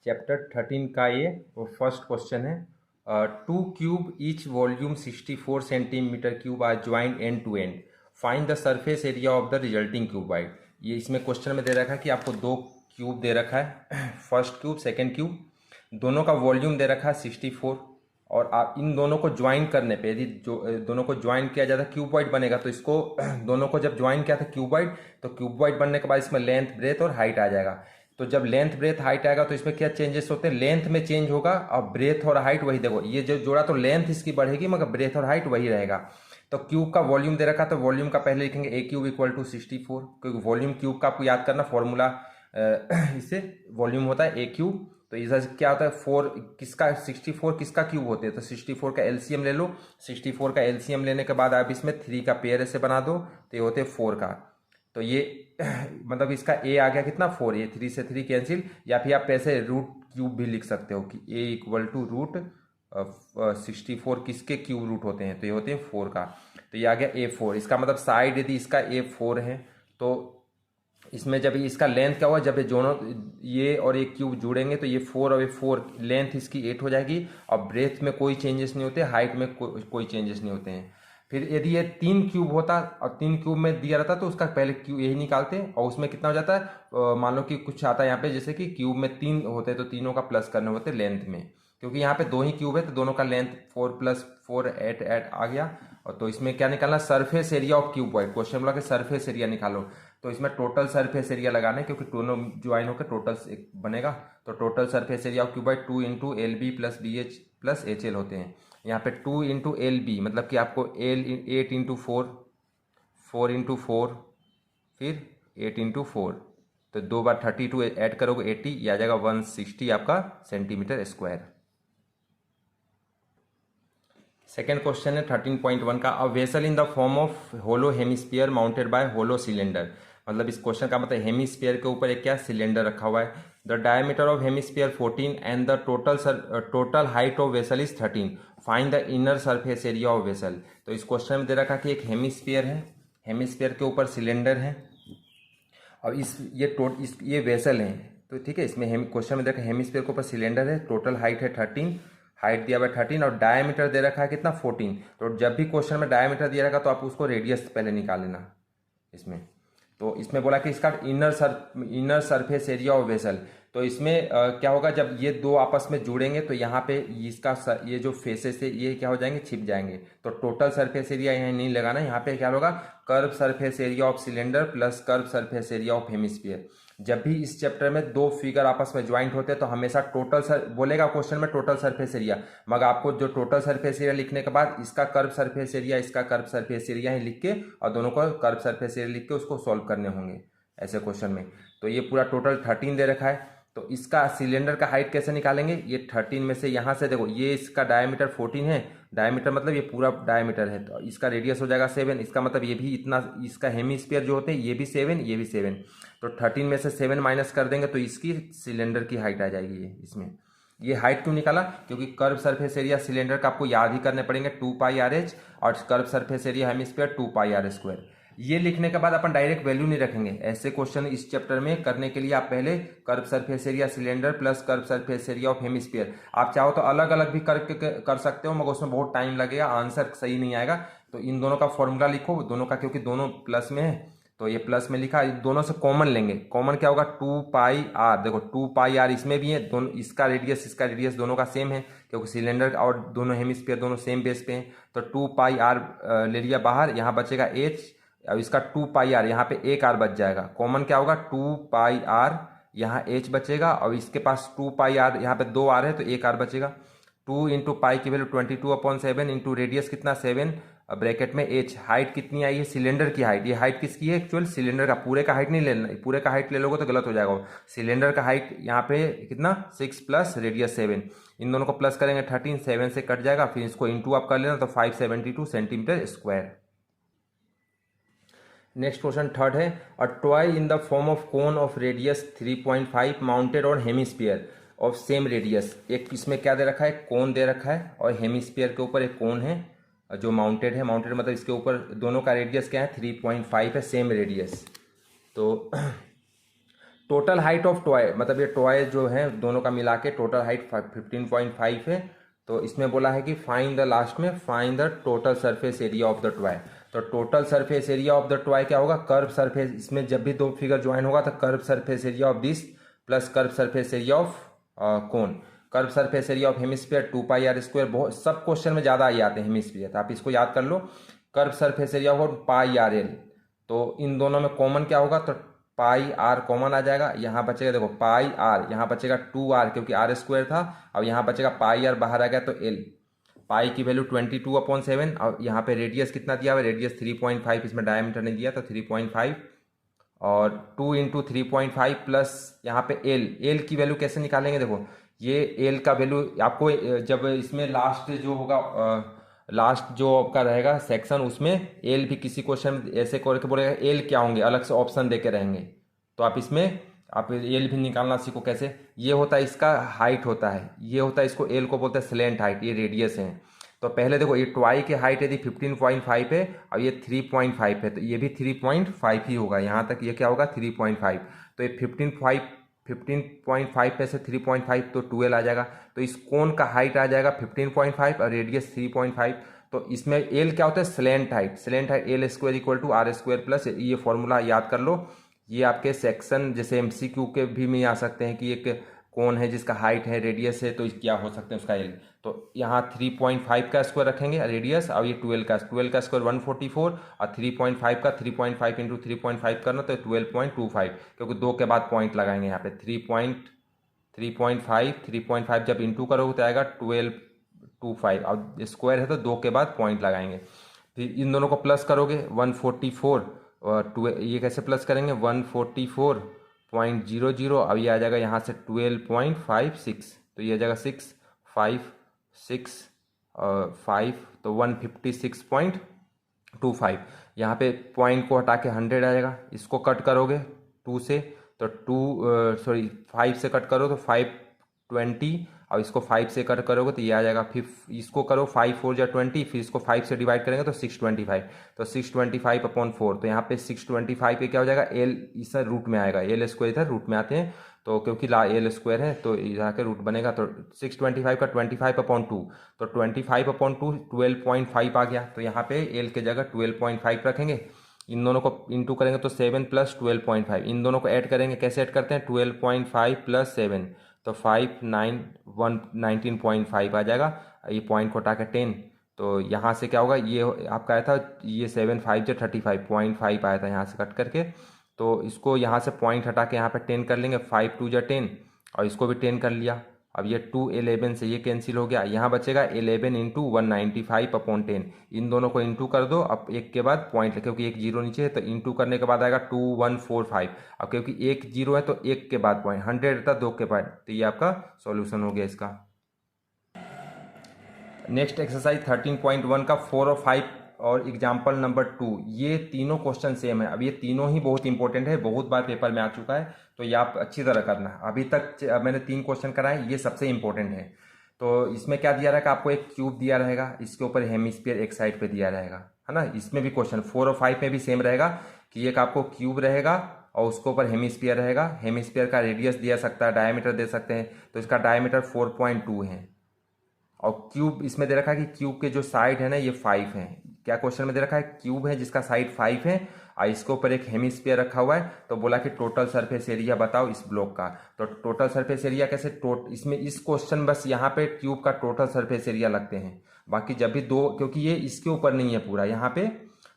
Chapter 13 का ये first question है। Two cube each volume 64 centimetre cube are joint end to end, find the surface area of the resulting cuboid. ये इसमें question में दे रखा है कि आपको दो क्यूब दे रखा है, फर्स्ट क्यूब सेकेंड क्यूब, दोनों का वॉल्यूम दे रखा है 64, और आप इन दोनों को ज्वाइन करने पे यदि दोनों को ज्वाइन किया जाता है क्यूबॉइड बनेगा। तो इसको दोनों को जब ज्वाइन किया था क्यूबॉइड, तो क्यूबॉइड बनने के बाद इसमें लेंथ ब्रेथ और हाइट आ जाएगा। तो जब लेंथ ब्रेथ हाइट आएगा तो इसमें क्या चेंजेस होते हैं, लेंथ में चेंज होगा और ब्रेथ और हाइट वही। देखो ये जो जोड़ा तो लेंथ इसकी बढ़ेगी मगर ब्रेथ और हाइट वही रहेगा। तो क्यूब का वॉल्यूम दे रखा, तो वॉल्यूम का पहले लिखेंगे ए क्यूब इक्वल टू 64, क्योंकि वॉल्यूम क्यूब का आपको याद करना फॉर्मूला, इससे वॉल्यूम होता है ए क्यूब। तो इधर क्या होता है 4 किसका 64 किसका क्यूब होते हैं, तो 64 का एलसीएम ले लो। 64 का एलसीएम लेने के बाद आप इसमें 3 का पेयर ऐसे बना दो तो ये होते हैं 4 का। तो ये मतलब इसका ए आ गया कितना 4, ये 3 से 3 कैंसिल, या फिर आप ऐसे रूट क्यूब भी लिख सकते हो कि ए इक्वल टू रूट 64 किसके क्यूब रूट होते हैं, तो ये होते हैं 4 का। तो ये आ गया A4। इसका मतलब साइड यदि इसका A4 है तो इसमें जब इसका लेंथ क्या होगा, जब ये दोनों ये और ये क्यूब जुड़ेंगे तो ये 4 और ये 4 लेंथ इसकी 8 हो जाएगी, और ब्रेथ में कोई चेंजेस नहीं होते, हाइट में कोई चेंजेस नहीं होते हैं। फिर यदि ये 3 क्यूब होता और 3 क्यूब में दिया रहता तो उसका पहले क्यूब यही निकालते, और उसमें कितना हो जाता है, मान लो कि कुछ आता है यहाँ पे जैसे कि क्यूब में 3 होते तो तीनों का प्लस करने होते लेंथ में, क्योंकि यहाँ पे 2 ही क्यूब है तो दोनों का लेंथ 4 + 4 8 आ गया। और तो इसमें क्या निकालना, surface area of cuboid. Question बोला कि सरफेस एरिया निकालो, तो इसमें टोटल सरफेस एरिया लगाना है क्योंकि दोनों ज्वाइन होकर टोटल एक बनेगा। तो total surface area of cuboid 2 into LB + BH + HL होते हैं। यहाँ पे 2 इंटू LB मतलब कि आपको L 8 इंटू 4, 4 इंटू 4, फिर 8 इंटू 4, तो 2 बार 32 ऐड करोगे 80, यह आ जाएगा 160 आपका सेंटीमीटर स्क्वायर। सेकेंड क्वेश्चन है 13.1 का, a vessel in the form of hollow hemisphere mounted by hollow cylinder. मतलब इस क्वेश्चन का मतलब हेमिस्फीयर के ऊपर एक क्या सिलेंडर रखा हुआ है। The diameter of hemisphere 14 and the total height of vessel is 13, find the inner surface area of vessel. तो इस क्वेश्चन में दे रखा कि एक हेमिस्फीयर है, हेमिस्फीयर के ऊपर सिलेंडर है, और ये वेसल है। तो ठीक है, इसमें क्वेश्चन में देखा हेमिस्फीयर के ऊपर सिलेंडर है, टोटल हाइट है 13, हाइट दिया हुआ 13 और डायमीटर दे रखा है कितना 14। तो जब भी क्वेश्चन में डायमीटर दिया रखा तो आप उसको रेडियस पहले निकाल लेना इसमें। तो इसमें बोला कि इसका inner surface area of vessel. तो इसमें क्या होगा, जब ये दो आपस में जुड़ेंगे तो यहाँ पे ये जो फेसेस है ये क्या हो जाएंगे, छिप जाएंगे। तो टोटल सरफेस एरिया यहाँ नहीं लगाना, यहाँ पे क्या होगा, curve surface area of cylinder plus curve surface area of hemisphere. जब भी इस चैप्टर में दो फिगर आपस में ज्वाइंट होते हैं तो हमेशा बोलेगा क्वेश्चन में टोटल सरफेस एरिया, मगर आपको जो टोटल सरफेस एरिया लिखने के बाद इसका कर्व सरफेस एरिया, इसका कर्व सरफेस एरिया ही लिख के और दोनों को कर्व सरफेस एरिया लिख के उसको सॉल्व करने होंगे ऐसे क्वेश्चन में। तो ये पूरा टोटल 13 दे रखा है। तो इसका सिलेंडर का हाइट कैसे निकालेंगे, ये 13 में से यहाँ से देखो ये इसका डायमीटर 14 है, डायमीटर मतलब ये पूरा डायमीटर है, तो इसका रेडियस हो जाएगा 7, इसका मतलब ये भी इतना, इसका हेमिस्फीयर जो होते हैं ये भी 7, ये भी 7। तो 13 में से 7 माइनस कर देंगे तो इसकी सिलेंडर की हाइट आ जाएगी ये इसमें। ये हाइट क्यों निकाला, क्योंकि कर्व सरफेस एरिया सिलेंडर का आपको याद ही करने पड़ेंगे 2πRh, और curve surface area hemisphere 2πr²। ये लिखने के बाद अपन डायरेक्ट वैल्यू नहीं रखेंगे, ऐसे क्वेश्चन इस चैप्टर में करने के लिए आप पहले curve surface area cylinder plus curve surface area of hemisphere, आप चाहो तो अलग अलग भी कर सकते हो मगर उसमें बहुत टाइम लगेगा, आंसर सही नहीं आएगा। तो इन दोनों का फॉर्मूला लिखो, दोनों का, क्योंकि दोनों प्लस में है तो ये प्लस में लिखा, दोनों से कॉमन लेंगे। कॉमन क्या होगा 2πr, देखो 2πr इसमें भी है, दोनों इसका रेडियस दोनों का सेम है क्योंकि सिलेंडर और दोनों हेमिस्फीयर दोनों सेम बेस पे हैं। तो 2πr ले लिया बाहर, यहाँ बचेगा h, अब इसका 2πr यहाँ पे एक r बच जाएगा, कॉमन क्या होगा 2πr, यहाँ h बचेगा, और इसके पास 2πr यहाँ पे 2r है तो एक r बचेगा। 2 इंटू पाई की वैल्यू 22/7 इंटू रेडियस कितना 7, ब्रैकेट में h। हाइट कितनी आई है, सिलेंडर की हाइट, ये हाइट किसकी है एक्चुअल सिलेंडर का, पूरे का हाइट नहीं लेना, पूरे का हाइट ले लोगे तो गलत हो जाएगा। सिलेंडर का हाइट यहाँ पे कितना 6 प्लस रेडियस 7, इन दोनों को प्लस करेंगे 13, 7 से कट जाएगा, फिर इसको इंटू आप कर लेना तो 572 centimetre square. Next question third है, a toy in the form of cone of radius 3.5 mounted और हेमिस्फीयर ऑफ सेम रेडियस। एक इसमें क्या दे रखा है, कोन दे रखा है और हेमिस्फीयर के ऊपर एक कोन है जो माउंटेड है, माउंटेड मतलब इसके ऊपर दोनों का रेडियस क्या है 3.5 है, सेम रेडियस। तो टोटल हाइट ऑफ टॉय, मतलब ये टॉय जो है दोनों का मिला के टोटल हाइट 15.5 है। तो इसमें बोला है कि फाइंड द लास्ट में find the total surface area of the toy. तो total surface area of the toy क्या होगा, कर्व सरफेस, इसमें जब भी दो फिगर ज्वाइन होगा तो curve surface area of this plus curve surface area of cone. Curve surface area of hemisphere 2πr²। बहुत सब क्वेश्चन में ज़्यादा ही आते हैं हेमिस्फीयर, तो आप इसको याद कर लो। Curve surface area of πrl। तो इन दोनों में कॉमन क्या होगा, तो पाई आर कॉमन आ जाएगा, यहाँ बचेगा देखो पाई आर, यहाँ बचेगा 2r क्योंकि r² था, अब यहाँ बचेगा पाई आर बाहर आ गया तो l। पाई की वैल्यू 22/7 और यहाँ पे रेडियस कितना दिया हुआ है, रेडियस 3.5, इसमें डायमीटर ने दिया तो 3.5 और 2 × 3.5 प्लस यहाँ पे एल की वैल्यू कैसे निकालेंगे, देखो ये एल का वैल्यू आपको जब इसमें लास्ट जो होगा लास्ट जो आपका रहेगा सेक्शन, उसमें एल भी किसी क्वेश्चन में ऐसे करके बोलेगा एल क्या होंगे, अलग से ऑप्शन देके रहेंगे, तो आप इसमें आप एल भी निकालना सीखो कैसे। ये होता है इसका हाइट होता है, ये होता है इसको एल को बोलते हैं स्लेंट हाइट, ये रेडियस है। तो पहले देखो ये टॉय की हाइट यदि 15.5 है और ये 3.5 है तो ये भी 3.5 ही होगा, यहाँ तक ये क्या होगा 3.5। तो ये 15.5 पे से 3.5 तो 12 आ जाएगा। तो इस कोन का हाइट आ जाएगा 15.5 और रेडियस 3.5। तो इसमें एल क्या होता है, slant height. Slant height l² = r² plus ये फॉर्मूला याद कर लो। ये आपके सेक्शन जैसे MCQ के भी में आ सकते हैं कि एक कौन है जिसका हाइट है रेडियस है तो क्या हो सकते हैं उसका एल। तो यहाँ 3.5 का स्क्वायर रखेंगे रेडियस और ये 12 का स्क्वायर 144 और 3.5 का 3.5 × 3.5 करना तो 12.25, क्योंकि 2 के बाद पॉइंट लगाएंगे यहाँ पे 3.5 जब इंटू करोगे तो आएगा 12.25 और स्क्वायर है तो 2 के बाद पॉइंट लगाएंगे। फिर इन दोनों को प्लस करोगे 144 और ये कैसे प्लस करेंगे 144.00, अब ये आ जाएगा यहाँ से 12.56, तो ये आ जाएगा 656.5 तो 156.25। यहाँ पे पॉइंट को हटा के 100 आ जाएगा, इसको कट करोगे 2 से तो 5 से कट करो तो 520 और इसको 5 से कट करोगे तो ये आ जाएगा। फिर इसको करो 5 4 × 20, फिर इसको 5 से डिवाइड करेंगे तो 625, तो 625/4। तो यहाँ पे 625 पे क्या हो जाएगा एल इस रूट में आएगा, एल स्क्वायर इधर रूट में आते हैं तो क्योंकि एल स्क्वायर है तो इधर के रूट बनेगा। तो 625 का 25/2 तो 25/2 12.5 आ गया। तो यहाँ पे एल के जगह 12.5 रखेंगे। इन दोनों को इंटू करेंगे तो 7 + 12.5, इन दोनों को ऐड करेंगे, कैसे ऐड करते हैं 12.5 + 7 तो 19.5 आ जाएगा। ये पॉइंट को हटा के 10, तो यहाँ से क्या होगा ये आपका आया था ये 7 5 × 35.5 आया था यहाँ से कट करके। तो इसको यहाँ से पॉइंट हटा के यहाँ पे 10 कर लेंगे, 5 2 × 10 और इसको भी 10 कर लिया। अब ये 2 11 से ये कैंसिल हो गया, यहाँ बचेगा 11 × 195/10। इन दोनों को इंटू कर दो, अब एक के बाद पॉइंट क्योंकि एक जीरो नीचे है तो इंटू करने के बाद आएगा 2145। अब क्योंकि एक जीरो है तो एक के बाद पॉइंट 100 रहता 2 के बाद, तो ये आपका सॉल्यूशन हो गया इसका। नेक्स्ट एक्सरसाइज 13.1 का 4 और 5 और एग्जाम्पल नंबर 2, ये तीनों क्वेश्चन सेम है। अब ये तीनों ही बहुत इंपॉर्टेंट है, बहुत बार पेपर में आ चुका है, तो ये आप अच्छी तरह करना। अभी तक मैंने 3 क्वेश्चन कराए, ये सबसे इंपॉर्टेंट है। तो इसमें क्या दिया रहेगा आपको, एक क्यूब दिया रहेगा, इसके ऊपर हेमिस्फीयर एक साइड पे दिया रहेगा, है ना। इसमें भी क्वेश्चन 4 और 5 में भी सेम रहेगा कि एक आपको क्यूब रहेगा और उसके ऊपर हेमिस्फीयर रहेगा। हेमिस्फीयर का रेडियस दिया सकता है, डायमीटर दे सकते हैं, तो इसका डायमीटर 4.2 है। और क्यूब इसमें दे रखा है कि क्यूब के जो साइड है ना ये 5 है। क्या क्वेश्चन में दे रखा है, क्यूब है जिसका साइड 5 है और इसके ऊपर एक हेमिस्फीयर रखा हुआ है, तो बोला कि टोटल सरफेस एरिया बताओ इस ब्लॉक का। तो टोटल सरफेस एरिया कैसे इसमें इस क्वेश्चन बस यहाँ पे क्यूब का टोटल सरफेस एरिया लगते हैं, बाकी जब भी दो, क्योंकि ये इसके ऊपर नहीं है पूरा यहाँ पे,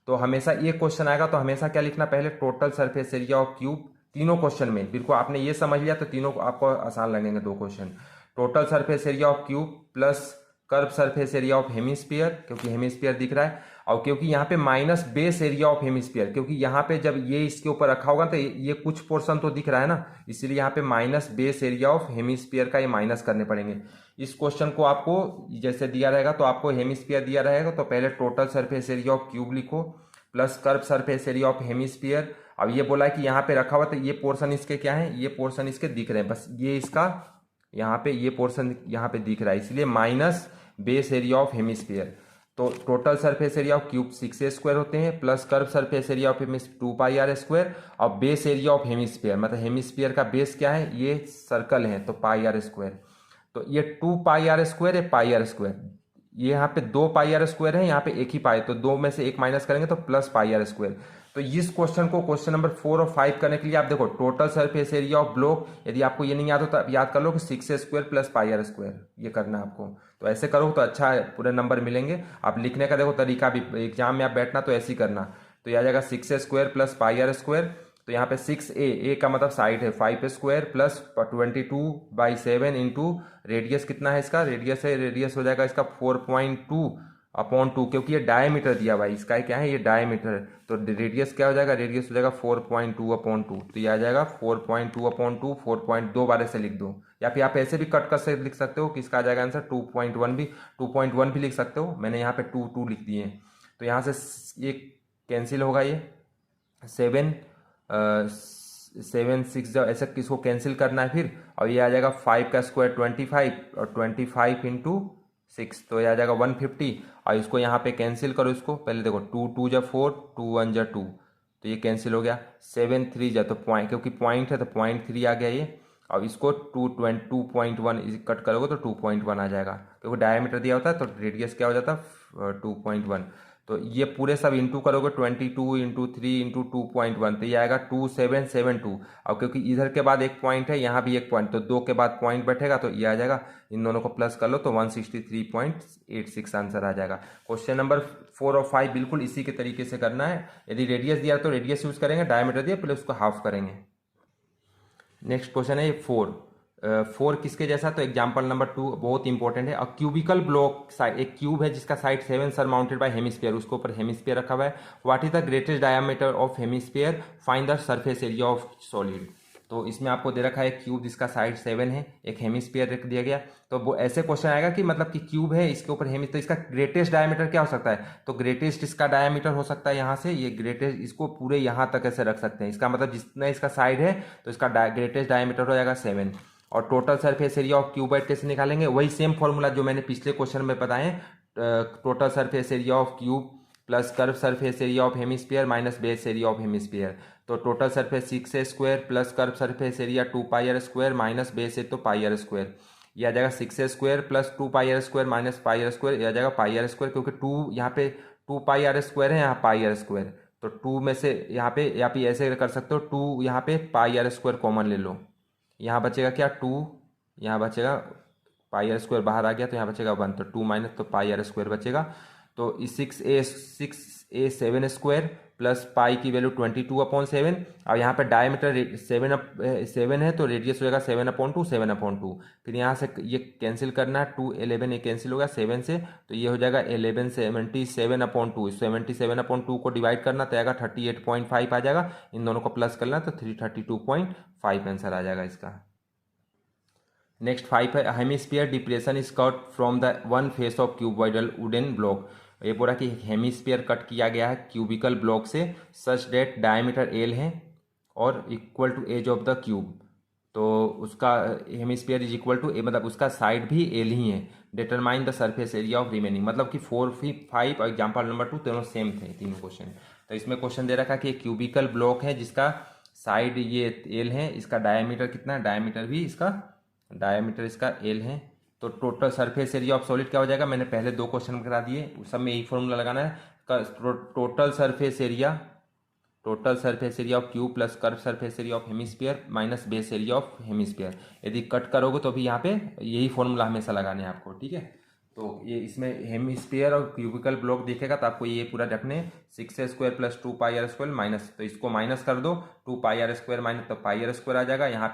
तो हमेशा ये क्वेश्चन आएगा तो हमेशा क्या लिखना, पहले total surface area of cube. तीनों क्वेश्चन में बिल्कुल आपने ये समझ लिया तो तीनों आपको आसान लगेंगे 2 question. Total surface area of cube plus curve surface area of hemisphere, क्योंकि हेमिस्फीयर दिख रहा है, और क्योंकि यहाँ पे minus base area of hemisphere, क्योंकि यहाँ पे जब ये इसके ऊपर रखा होगा तो ये कुछ पोर्शन तो दिख रहा है ना, इसलिए यहाँ पे minus base area of hemisphere का ये माइनस करने पड़ेंगे। इस क्वेश्चन को आपको जैसे दिया रहेगा तो आपको हेमिस्फीयर दिया रहेगा तो पहले total surface area of cube लिखो plus curve surface area of hemisphere. अब ये बोला है कि यहाँ पे रखा हुआ तो ये पोर्शन इसके क्या है, ये पोर्शन इसके दिख रहे हैं, बस ये इसका यहाँ पे ये पोर्शन यहाँ पे दिख रहा है, इसलिए minus base area of hemisphere. तो total surface area of cube 6a² होते हैं plus curve surface area of हेमिस 2πr² और बेस एरिया ऑफ हेमिस्फीयर, मतलब हेमिस्फीयर का बेस क्या है, ये सर्कल है तो πr²। तो ये 2πr² है πr², ये यहाँ पे 2πr² है, यहाँ पे एक ही पाई, तो दो में से एक माइनस करेंगे तो प्लस πr²। तो इस क्वेश्चन को क्वेश्चन नंबर 4 और 5 करने के लिए आप देखो total surface area of block, यदि आपको ये नहीं याद हो तो आप याद कर लो कि 6a² प्लस πr², ये करना है आपको। तो ऐसे करो तो अच्छा है, पूरे नंबर मिलेंगे। आप लिखने का देखो तरीका भी, एग्जाम में आप बैठना तो ऐसे ही करना। तो ये आ जाएगा 6a² प्लस πr²। तो यहाँ पे 6a का मतलब साइड है 5a² प्लस 22/7 इंटू रेडियस कितना है इसका, रेडियस है, रेडियस हो जाएगा इसका 4.2/2, क्योंकि ये डायमीटर दिया भाई, इसका क्या है, ये डायमीटर। तो रेडियस क्या हो जाएगा, रेडियस हो जाएगा 4.2/2। तो ये आ जाएगा 4.2/2, 4.2 बारे से लिख दो, या फिर आप ऐसे भी कट कर से लिख सकते हो कि इसका आ जाएगा आंसर 2.1 भी लिख सकते हो। मैंने यहाँ पे 2 लिख दिए। तो यहाँ से ये कैंसिल होगा, ये 7 6 जब ऐसे किसको कैंसिल करना है फिर, और ये आ जाएगा 5 का स्क्वायर 25 और 25 इंटू 6, तो ये आ जाएगा 150। और इसको यहाँ पे कैंसिल करो, इसको पहले देखो 2 2 जा 4, 2 1 जा 2, तो ये कैंसिल हो गया। 7 3 जा तो पॉइंट, क्योंकि पॉइंट है तो 0.3 आ गया ये। और इसको 2.1 कट करोगे तो 2.1 आ जाएगा, क्योंकि डायमीटर दिया होता है तो रेडियस क्या हो जाता है 2.1। तो ये पूरे सब इंटू करोगे 22 इंटू 3 इंटू 2.1, तो ये आएगा 2772। और क्योंकि इधर के बाद एक पॉइंट है, यहाँ भी एक पॉइंट, तो 2 के बाद पॉइंट बैठेगा तो ये आ जाएगा। इन दोनों को प्लस कर लो तो 163.86 आंसर आ जाएगा। क्वेश्चन नंबर 4 और 5 बिल्कुल इसी के तरीके से करना है। यदि रेडियस दिया तो रेडियस यूज करेंगे, डायमीटर दिया पहले उसको हाफ करेंगे। नेक्स्ट क्वेश्चन है 4 किसके जैसा, तो एग्जांपल नंबर 2 बहुत इंपॉर्टेंट है। अ क्यूबिकल ब्लॉक साइड, एक क्यूब है जिसका साइड 7 सरमाउंटेड बाय हेमिस्फीयर, उसके ऊपर हेमिस्फीयर रखा हुआ है। What is the greatest diameter of hemisphere, find the surface area of solid. तो इसमें आपको दे रखा है क्यूब जिसका साइड 7 है, एक हेमिस्फीयर रख दिया गया। तो वो ऐसे क्वेश्चन आएगा कि मतलब कि क्यूब है, इसके ऊपर हेमिस, तो इसका ग्रेटेस्ट डायमीटर क्या हो सकता है, तो ग्रेटेस्ट इसका डायमीटर हो सकता है यहाँ से, ये ग्रेटेस्ट इसको पूरे यहाँ तक ऐसे रख सकते हैं। इसका मतलब जितना इसका साइड है तो इसका ग्रेटेस्ट डायमीटर हो जाएगा 7। और total surface area of cuboid कैसे निकालेंगे, वही सेम फॉर्मूला जो मैंने पिछले क्वेश्चन में बताए। Total surface area of cube plus curve surface area of hemisphere minus base area of hemisphere. तो total surface 6a² plus curve surface area 2πr² minus base है तो πr²। ये आ जाएगा 6a² plus 2πr² minus πr², ये आ जाएगा πr², क्योंकि 2 यहाँ पे 2πr² है, यहाँ πr²। तो 2 में से यहाँ पे या फिर ऐसे कर सकते हो, 2 यहाँ पे πr² कॉमन ले लो, यहाँ बचेगा क्या 2, यहाँ बचेगा πr² बाहर आ गया तो यहाँ बचेगा 1, तो 2 माइनस तो πr² बचेगा। तो 6a 7² प्लस पाई की वैल्यू 22/7। और यहाँ पे डायमीटर 7 है तो रेडियस हो जाएगा 7/2, 7/2। फिर यहाँ से ये कैंसिल करना है, 2 11 ये कैंसिल होगा 7 से, तो ये हो जाएगा 1177/2। 77/2 को डिवाइड करना तो आएगा 38.5 आ जाएगा। इन दोनों को प्लस करना तो 332.5 आंसर आ जाएगा इसका। नेक्स्ट 5 है, hemisphere depression is cut from the one face of cuboidal wooden block. ये बोला कि हेमिस्फीयर कट किया गया है क्यूबिकल ब्लॉक से, सच डेट डायमीटर एल है और equal to edge of the cube. तो उसका hemisphere is equal to a, मतलब उसका साइड भी एल ही है। Determine the surface area of remaining, मतलब कि 4 5 और एग्जाम्पल नंबर 2 दोनों सेम थे तीनों क्वेश्चन। तो इसमें क्वेश्चन दे रखा कि क्यूबिकल ब्लॉक है जिसका साइड ये एल है, इसका डायमीटर कितना है, डायमीटर भी इसका डायमीटर इसका एल है। तो total surface area of solid क्या हो जाएगा, मैंने पहले 2 क्वेश्चन में करा दिए, उस सब में यही फॉर्मूला लगाना है। Total surface area of cube plus curve surface area of hemisphere minus base area of hemisphere. यदि कट करोगे तो भी यहाँ पे यही फॉर्मूला हमेशा लगाने हैं आपको, ठीक है। तो ये इसमें हेमिस्फीयर और क्यूबिकल ब्लॉक दिखेगा तो आपको ये पूरा रखने 6a² प्लस 2πr² माइनस, तो इसको माइनस कर दो, 2πr² माइनस तो πr² आ जाएगा। यहाँ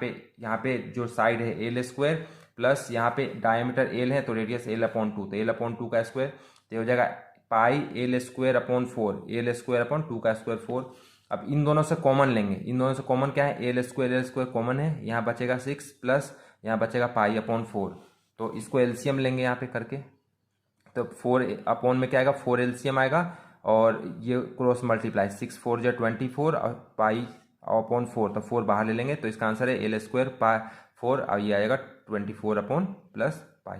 पे जो साइड है l² प्लस यहाँ पे डायमीटर l है तो रेडियस l/2, तो l/2 का स्क्वायर, तो हो जाएगा पाई l²/4, l²/2 का स्क्वायर 4। अब इन दोनों से कॉमन लेंगे, इन दोनों से कॉमन क्या है, l² कॉमन है, यहाँ बचेगा 6 प्लस यहाँ बचेगा π/4। तो इसको एलसीएम लेंगे यहाँ पे करके, तो 4 में क्या आएगा, 4 एलसीएम आएगा और ये क्रॉस मल्टीप्लाई 6 4 जो 24 और π/4, तो 4 बाहर ले लेंगे तो इसका आंसर है l²/4 और ये आएगा 24 plus pi.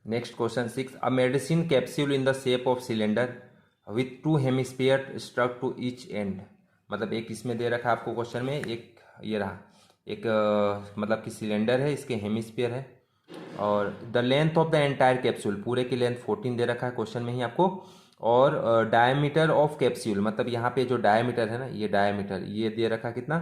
Next question 6, a medicine capsule in the shape of cylinder with 2 hemisphere struck to each end. मतलब एक इसमें दे रखा है आपको क्वेश्चन में, एक ये रहा, एक मतलब कि सिलेंडर है, इसके हेमिस्फीयर है, और the length of the entire capsule, पूरे की लेंथ 14 दे रखा है क्वेश्चन में ही आपको, और डायमीटर ऑफ कैप्सूल, मतलब यहाँ पे जो डायमीटर है ना, ये डायमीटर ये दे रखा कितना,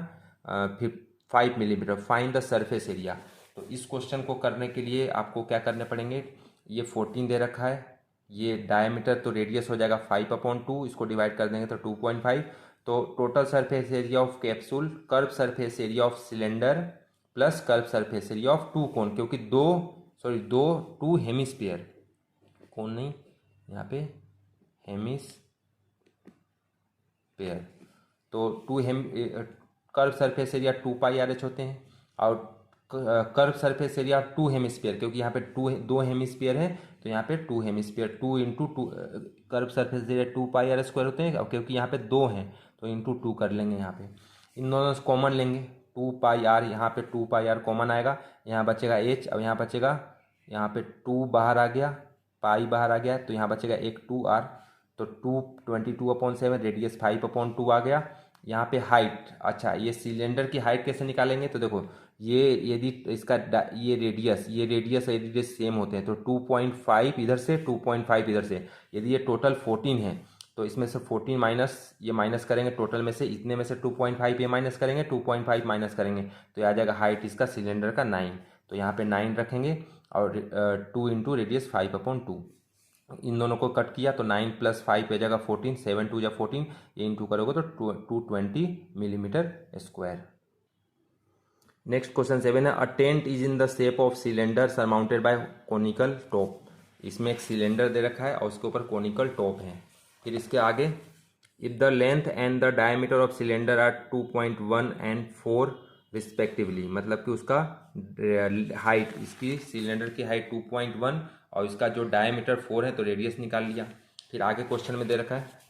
5 millimetre. Find the surface area. तो इस क्वेश्चन को करने के लिए आपको क्या करने पड़ेंगे, ये 14 दे रखा है, ये डायमीटर तो रेडियस हो जाएगा 5/2, इसको डिवाइड कर देंगे तो 2.5, तो total surface area of capsule, curve surface area of cylinder plus curve surface area of 2 कोन, क्योंकि दो 2 हेमिस्फीयर, कोन नहीं यहाँ पे, हेमिस्फीयर, तो कर्व सरफेस एरिया 2πRH होते हैं, और कर्व सरफेस एरिया 2 हेमिस्फीयर, क्योंकि यहाँ पे 2 हेमिस्फीयर है, तो यहाँ पे 2 hemisphere 2 into 2, curve surface area 2πr² होते हैं, और क्योंकि यहाँ पे 2 हैं तो इंटू 2 कर लेंगे। यहाँ पे इन दोनों से कॉमन लेंगे, 2πr, यहाँ पे 2πr कॉमन आएगा, यहाँ बचेगा h, अब यहाँ बचेगा, यहाँ पे 2 बाहर आ गया, पाई बाहर आ गया, तो यहाँ बचेगा एक 2r, तो 22/7, रेडियस 5/2 आ गया। यहाँ पे हाइट, अच्छा ये सिलेंडर की हाइट कैसे निकालेंगे, तो देखो ये यदि इसका ये रेडियस सेम होते हैं तो 2.5 इधर से 2.5 इधर से, यदि ये टोटल 14 है तो इसमें से 14 माइनस ये माइनस करेंगे, टोटल में से इतने में से 2.5 ये माइनस करेंगे, 2.5 माइनस करेंगे तो ये आ जाएगा हाइट इसका सिलेंडर का 9, तो यहाँ पे 9 रखेंगे, और 2 इंटू रेडियस 5/2, इन दोनों को कट किया तो 9 + 5 हो जाएगा 14, 7 2 = 14, ये इंटू करोगे तो 220 मिलीमीटर स्क्वायर। नेक्स्ट क्वेश्चन 7 है, a tent is in the shape of cylinder surmounted by conical top. इसमें एक सिलेंडर दे रखा है और उसके ऊपर कोनिकल टॉप है। फिर इसके आगे, if the length and the diameter of cylinder are 2.1 and 4 respectively, मतलब कि उसका हाइट, इसकी सिलेंडर की हाइट 2.1 और इसका जो डायमीटर 4 है, तो रेडियस निकाल लिया। फिर आगे क्वेश्चन में दे रखा है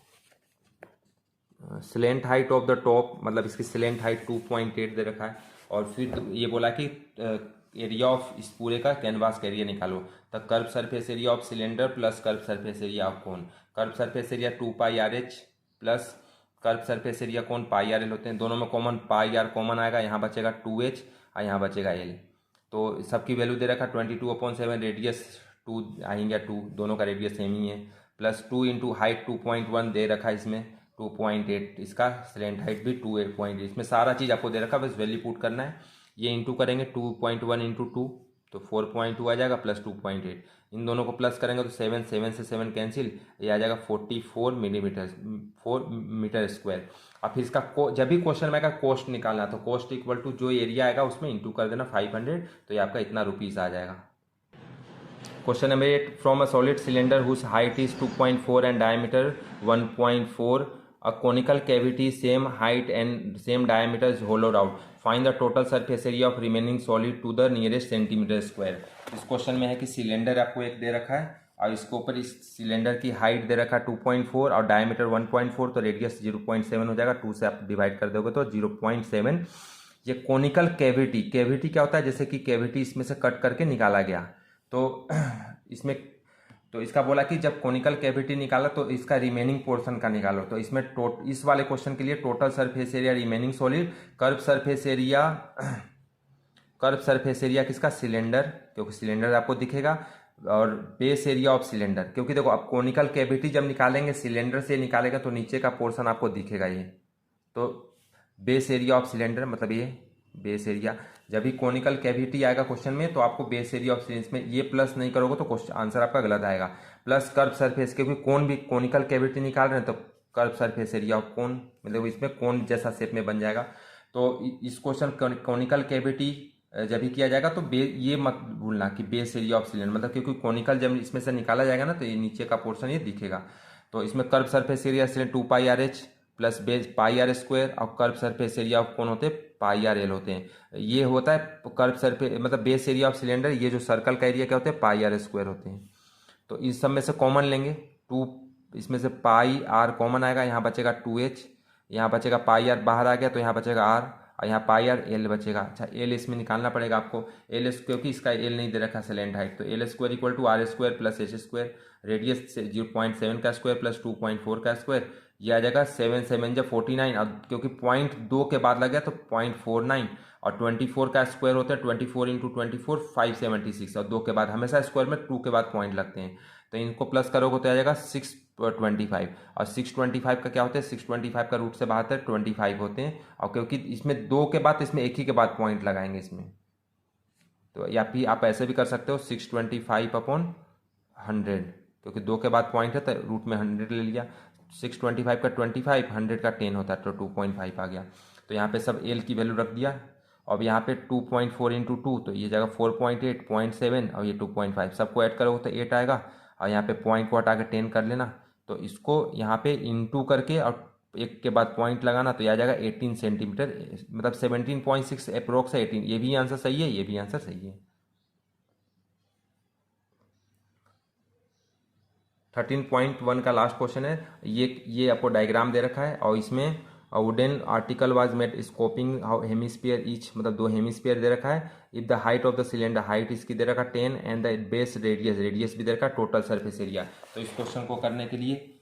slant height of the top, मतलब इसकी स्लेंट हाइट 2.8 दे रखा है, और फिर ये बोला कि एरिया ऑफ इस पूरे का कैनवास का एरिया निकालो, तो curve surface area of cylinder plus curve surface area of cone, curve surface area 2πRH plus curve surface area cone πRL होते हैं, दोनों में कॉमन πr कॉमन आएगा, यहाँ बचेगा 2h और यहाँ बचेगा l, तो सबकी वैल्यू दे रखा 22/7, रेडियस 2 आएंगे, 2 दोनों का रेडियस सेम ही है, प्लस 2 इंटू हाइट 2.1 दे रखा है इसमें 2.8, इसका स्लेंट हाइट भी 2.8, इसमें सारा चीज़ आपको दे रखा, बस वैल्यू पुट करना है। ये इंटू करेंगे 2.1 इंटू 2 तो 4.2 आ जाएगा, प्लस 2.8, इन दोनों को प्लस करेंगे तो 7 से 7 कैंसिल, ये आ जाएगा 44 मीटर स्क्वायर। और फिर इसका जब भी क्वेश्चन में आएगा कॉस्ट निकालना, तो कॉस्ट इक्वल टू जो एरिया आएगा उसमें इंटू कर देना 500, तो ये आपका इतना रुपीज़ आ जाएगा। Question number 8, from a solid cylinder whose height is 2.4 and diameter 1.4, a conical cavity same height and same diameter is hollowed out, find the total surface area of remaining solid to the nearest centimeter square। इस question में है कि cylinder आपको एक दे रखा है और इसके ऊपर इस सिलेंडर की हाइट दे रखा है 2.4 और डायमीटर 1.4, तो रेडियस 0.7 हो जाएगा, 2 से आप डिवाइड कर दोगे तो 0.7। ये कोनिकल कैविटी, कैविटी क्या होता है, जैसे कि कैविटी इसमें से कट करके निकाला गया, तो इसमें तो इसका बोला कि जब कोनिकल कैविटी निकाला तो इसका रिमेनिंग पोर्शन का निकालो, तो इसमें इस वाले क्वेश्चन के लिए total surface area remaining solid, curve surface area किसका, सिलेंडर, क्योंकि सिलेंडर आपको दिखेगा, और बेस एरिया ऑफ सिलेंडर, क्योंकि देखो आप कोनिकल कैविटी जब निकालेंगे सिलेंडर से निकालेगा तो नीचे का पोर्शन आपको दिखेगा, ये तो बेस एरिया ऑफ सिलेंडर, मतलब ये बेस एरिया। जब भी कोनिकल कैविटी आएगा क्वेश्चन में तो आपको बेस एरिया ऑफ सिलेंडर में ये प्लस नहीं करोगे तो क्वेश्चन आंसर आपका गलत आएगा, प्लस कर्व सरफेस, क्योंकि कौन भी कोनिकल कैविटी निकाल रहे हैं तो curve surface area of cone, मतलब इसमें कोन जैसा शेप में बन जाएगा। तो इस क्वेश्चन कोनिकल कैविटी जब भी किया जाएगा तो ये मत भूलना कि बेस एरिया ऑफ सिलेंडर, मतलब क्योंकि कोनिकल जब इसमें से निकाला जाएगा ना तो ये नीचे का पोर्शन ये दिखेगा। तो इसमें curve surface area cylinder 2πRH plus base πr² और कर्व सरफेस एरिया ऑफ कौन होते हैं, πRL होते हैं। ये होता है कर्व सरफेस, मतलब बेस एरिया ऑफ सिलेंडर, ये जो सर्कल का एरिया क्या होते हैं, πr² होते हैं। तो इस सब में से कॉमन लेंगे, 2 इसमें से πr कॉमन आएगा, यहाँ बचेगा 2h, यहाँ बचेगा πr बाहर आ गया तो यहाँ बचेगा r, और यहाँ पाई आर एल बचेगा। अच्छा एल इसमें निकालना पड़ेगा आपको, एल क्योंकि इसका एल नहीं दे रखा सिलेंडर हाइट, तो L square equal to R square plus H square, radius 0.7 का स्क्वायर प्लस 2.4 का स्क्वायर, ये आ जाएगा 7 7 जब 49। अब क्योंकि 0.2 के बाद लग गया तो 0.49, और 24 का स्क्वायर होता है 24 इंटू 24 576, और 2 के बाद हमेशा स्क्वायर में 2 के बाद पॉइंट लगते हैं, तो इनको प्लस करोगे तो आ जाएगा 625। और 625 का क्या होता है, 625 का रूट से बाहर 25 होते हैं, और क्योंकि इसमें 2 के बाद इसमें एक ही के बाद पॉइंट लगाएंगे इसमें, तो या फिर आप ऐसे भी कर सकते हो 625 अपॉन 100, क्योंकि 2 के बाद पॉइंट है तो रूट में 100 ले लिया। 625 का 25, 100 का 10 होता है, तो 2.5 आ गया। तो यहाँ पे सब एल की वैल्यू रख दिया। अब यहाँ पे 2.4 इंटू 2, तो ये जाएगा 4.8, 0.7 और ये 2.5, सबको ऐड करोगे तो 8 आएगा। और यहाँ पे पॉइंट को हटा के 10 कर लेना, तो इसको यहाँ पे इंटू करके और एक के बाद पॉइंट लगाना, तो ये आ जाएगा 18 सेंटीमीटर, मतलब 17.6 अप्रोक्स 18। ये भी आंसर सही है, ये भी आंसर सही है। 13.1 का लास्ट क्वेश्चन है। ये आपको डायग्राम दे रखा है, और इसमें wooden article was made scoping how hemisphere each, मतलब 2 हेमिस्फीयर दे रखा है। If the height of the cylinder, height इसकी दे रखा 10 and the base radius, radius भी दे रखा, टोटल सरफेस एरिया। तो इस क्वेश्चन को करने के लिए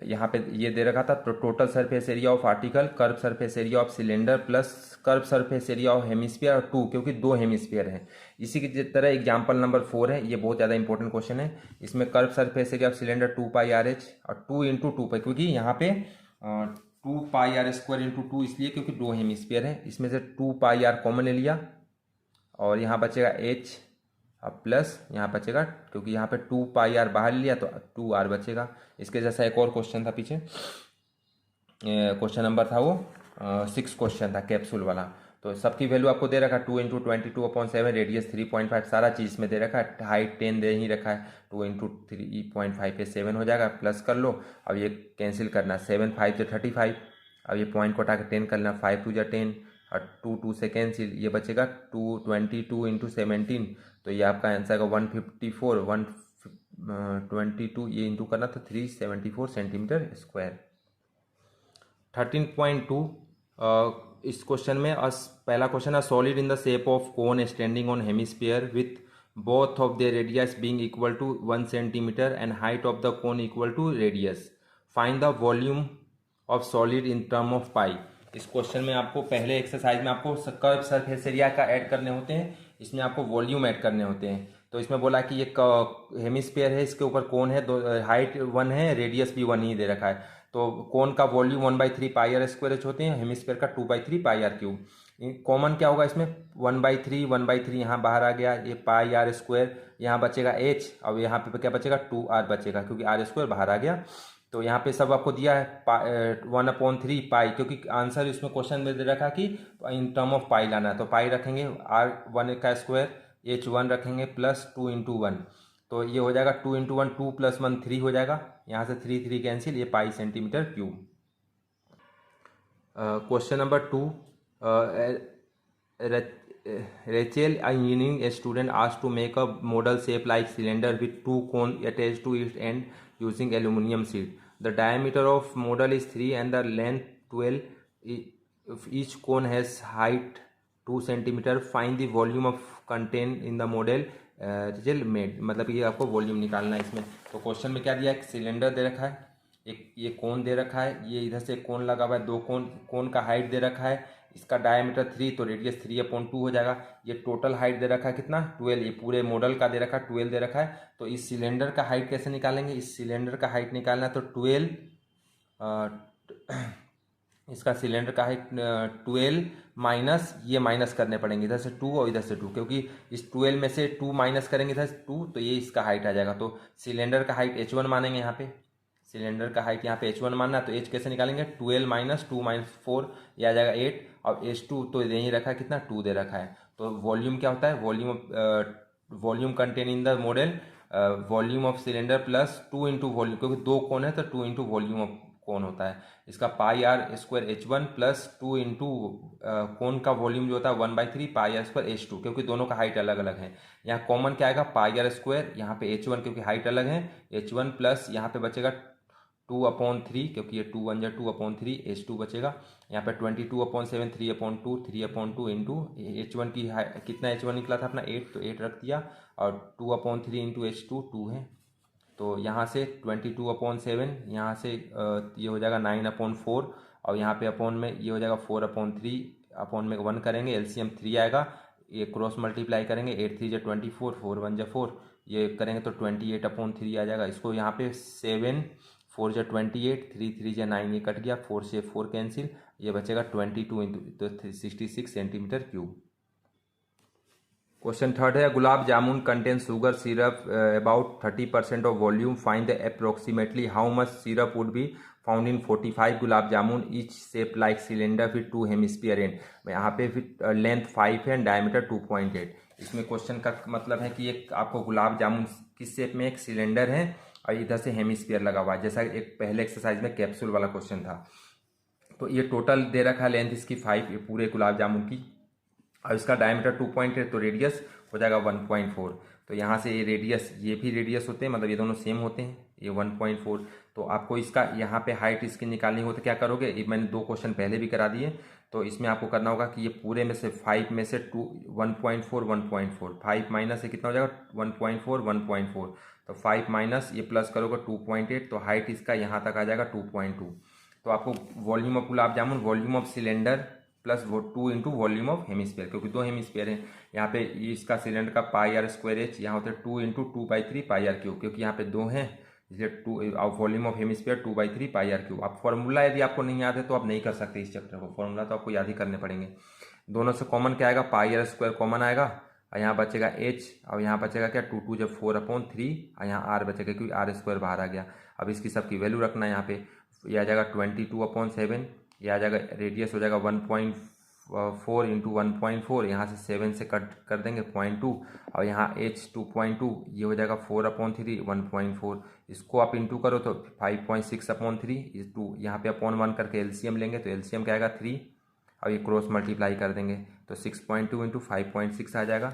यहाँ पे ये दे रखा था, तो total surface area of article, curve surface area of cylinder plus curve surface area of hemisphere, और 2, क्योंकि 2 हेमिस्फीयर है। इसी की तरह एग्जांपल नंबर 4 है, ये बहुत ज़्यादा इंपॉर्टेंट क्वेश्चन है। इसमें curve surface area of cylinder 2 pi R H, और 2 इंटू 2 पाई, क्योंकि यहाँ पे 2 पाई आर स्क्वायर इंटू 2 इसलिए क्योंकि 2 हेमिस्फीयर है। इसमें से 2 पाई आर कॉमन ले लिया, और यहाँ बचेगा एच, अब प्लस यहाँ बचेगा, क्योंकि यहाँ पे 2 पाई आर बाहर लिया तो 2 आर बचेगा। इसके जैसा एक और क्वेश्चन था पीछे, क्वेश्चन नंबर था वो 6 क्वेश्चन था कैप्सूल वाला। तो सबकी वैल्यू आपको दे रखा है 2 इंटू 22/7, रेडियस 3.5, सारा चीज़ में दे रखा है। हाइट 10 दे ही रखा है, 2 इंटू 3.5 पे 7 हो जाएगा, प्लस कर लो। अब ये कैंसिल करना, 7 5 से 35, अब ये पॉइंट को हटा के 10 करना, 5 2 जा 10 और 2 2 से कैंसिल, ये बचेगा 22 इंटू 17, तो ये आपका आंसर आएगा 154, 122 ये इंटू करना तो 374 सेंटीमीटर स्क्वायर। 13.2 इस क्वेश्चन में पहला क्वेश्चन है, solid in the shape of cone standing on hemisphere with both of the radius being equal to 1 centimetre and height of the cone equal to radius, find the volume of solid in term of pi. इस question में आपको पहले exercise में आपको curve surface area का add करने होते हैं, इसमें आपको वॉल्यूम ऐड करने होते हैं। तो इसमें बोला कि ये हेमिस्फीयर है, इसके ऊपर कोन है, हाइट 1 है, रेडियस भी 1 ही दे रखा है। तो कोन का volume 1/3 pi R square H होते हैं, हेमिस्फीयर का 2/3 पाई आर क्यूब। कॉमन क्या होगा इसमें, 1/3 यहाँ बाहर आ गया, ये पाई आर स्क्वायर, यहाँ बचेगा एच, अब यहाँ पे क्या बचेगा 2r बचेगा, क्योंकि आर स्क्वायर बाहर आ गया। तो यहाँ पे सब आपको दिया है 1/3 पाई, क्योंकि आंसर इसमें क्वेश्चन में दे रखा कि इन टर्म ऑफ पाई लाना है, तो पाई रखेंगे r1 का स्क्वायर, h1 रखेंगे प्लस 2 इंटू 1, तो ये हो जाएगा 2 इंटू 1, 2 + 1 3 हो जाएगा, यहाँ से 3 3 कैंसिल, ये पाई centimetre cube. Question number 2, Rachel, a engineering student, asked to make a model shape like cylinder with 2 cones attached to its end using aluminum sheet. The diameter of model is 3 and the length 12. If each cone has height 2 centimetre, find the volume of content in the model Rachel made, मतलब ये आपको volume निकालना है इसमें। तो question में क्या दिया है, सिलेंडर दे रखा है, एक ये कोन दे रखा है, ये इधर से कोन लगा हुआ है, 2 कोन का हाइट दे रखा है, इसका डायमीटर 3, तो रेडियस 3/2 हो जाएगा। ये टोटल हाइट दे रखा है कितना 12, ये पूरे मॉडल का दे रखा है 12 दे रखा है। तो इस सिलेंडर का हाइट कैसे निकालेंगे, इस सिलेंडर का हाइट निकालना है तो 12 इसका सिलेंडर का हाइट 12 माइनस ये माइनस करने पड़ेंगे, इधर से 2 और इधर से 2, क्योंकि इस 12 में से 2 माइनस करेंगे इधर से 2, तो ये इसका हाइट आ जाएगा। तो सिलेंडर का हाइट h1 मानेंगे, यहाँ पे सिलेंडर का हाइट यहाँ पे h1 मानना है, तो h कैसे निकालेंगे, 12 माइनस 2 माइनस 4, ये आ जाएगा 8, और h2 तो यहीं रखा है कितना 2 दे रखा है। तो वॉल्यूम क्या होता है, volume contain in the model, volume of cylinder plus 2 into volume, क्योंकि 2 कोन है तो 2 इंटू वॉल्यूम ऑफ कोन होता है। इसका pi R square h1 plus 2 into cone का वॉल्यूम जो होता है 1/3 पाई आर स्क्वायर h2, क्योंकि दोनों का हाइट अलग अलग है। यहाँ कॉमन क्या आएगा, पाई आर स्क्वायर, यहाँ पे h1 क्योंकि हाइट अलग है, h1 प्लस यहाँ पे बचेगा 2/3, क्योंकि ये 2 1 जा 2/3, H2 बचेगा। यहाँ पे 22/7, 3/2, 3/2 इंटू H1 की कितना H1 निकला था अपना 8, तो 8 रख दिया, और 2/3 इंटू H2 2 है, तो यहाँ से 22/7, यहाँ से ये हो जाएगा 9/4, और यहाँ पे अपॉन में ये हो जाएगा 4/3, अपॉन में 1 करेंगे, एलसीएम 3 आएगा, ये क्रॉस मल्टीप्लाई करेंगे, 8 3 जा 24, 4 1 जा 4, ये करेंगे तो 28/3 आ जाएगा। इसको यहाँ पे 7 4 जा 28, 3 3 जा 9, ये कट गया, 4 से 4 कैंसिल, ये बचेगा 22 इंटू तो 66 सेंटीमीटर क्यूब। क्वेश्चन थर्ड है, gulab jamun contain sugar syrup about 30% of volume, find the approximately how much syrup would be found in 45 gulab jamun each shape like cylinder with 2 hemisphere end. यहाँ पे फिर लेंथ 5 है, डायमीटर 2.8। इसमें question का मतलब है कि एक आपको गुलाब जामुन किस शेप में, एक सिलेंडर है और इधर से हेमिस्फीयर लगा हुआ है, जैसा एक पहले एक्सरसाइज में कैप्सूल वाला क्वेश्चन था। तो ये टोटल दे रखा है लेंथ इसकी 5 पूरे गुलाब जामुन की, और इसका डायमीटर 2.8, तो रेडियस हो जाएगा 1.4। तो यहाँ से ये रेडियस, ये भी रेडियस होते हैं, मतलब ये दोनों सेम होते हैं, ये 1.4। तो आपको इसका यहाँ पे हाइट इसकी निकालनी हो तो क्या करोगे, ये मैंने 2 क्वेश्चन पहले भी करा दिए, तो इसमें आपको करना होगा कि ये पूरे में से 5 में से 1.4 1.4, 5 माइनस ये कितना हो जाएगा 1.4 1.4, तो 5 माइनस ये प्लस करोगे 2.8, तो हाइट इसका यहाँ तक आ जाएगा 2.2। तो आपको volume of gulab jamun, volume of cylinder plus वो 2 इंटू वॉल्यूम ऑफ हेमिस्फीयर, क्योंकि 2 हेमिस्फीयर हैं यहाँ पे, इसका सिलेंडर का πr²h यहाँ होता है 2 इंटू 2/3 πr3, क्योंकि यहाँ पे 2 हैं इसलिए 2, वॉल्यूम ऑफ हेमिस्फीयर 2/3 πr3। अब फॉर्मूला यदि आपको नहीं याद है तो आप नहीं कर सकते इस चैप्टर को, फॉर्मूला तो आपको याद ही करने पड़ेंगे। दोनों से कॉमन क्या आएगा, πr² कॉमन आएगा, और यहाँ बचेगा h, और यहाँ बचेगा क्या 2 2 जब 4/3, और यहाँ r बचेगा क्योंकि r² बाहर आ गया। अब इसकी सबकी वैल्यू रखना है यहाँ पे, ये आ जाएगा 22/7, ये आ जाएगा, रेडियस हो जाएगा 1.4 इंटू 1.4, यहाँ से 7 से कट कर देंगे 0.2, और यहाँ h 2.2, ये हो जाएगा 4/3 1.4, इसको आप इंटू करो तो 5.6/3, 2 यहाँ पे अपॉन 1 करके एलसीएम लेंगे, तो एलसीएम क्या आएगा 3, और ये क्रॉस मल्टीप्लाई कर देंगे तो 6.2 इंटू 5.6 आ जाएगा,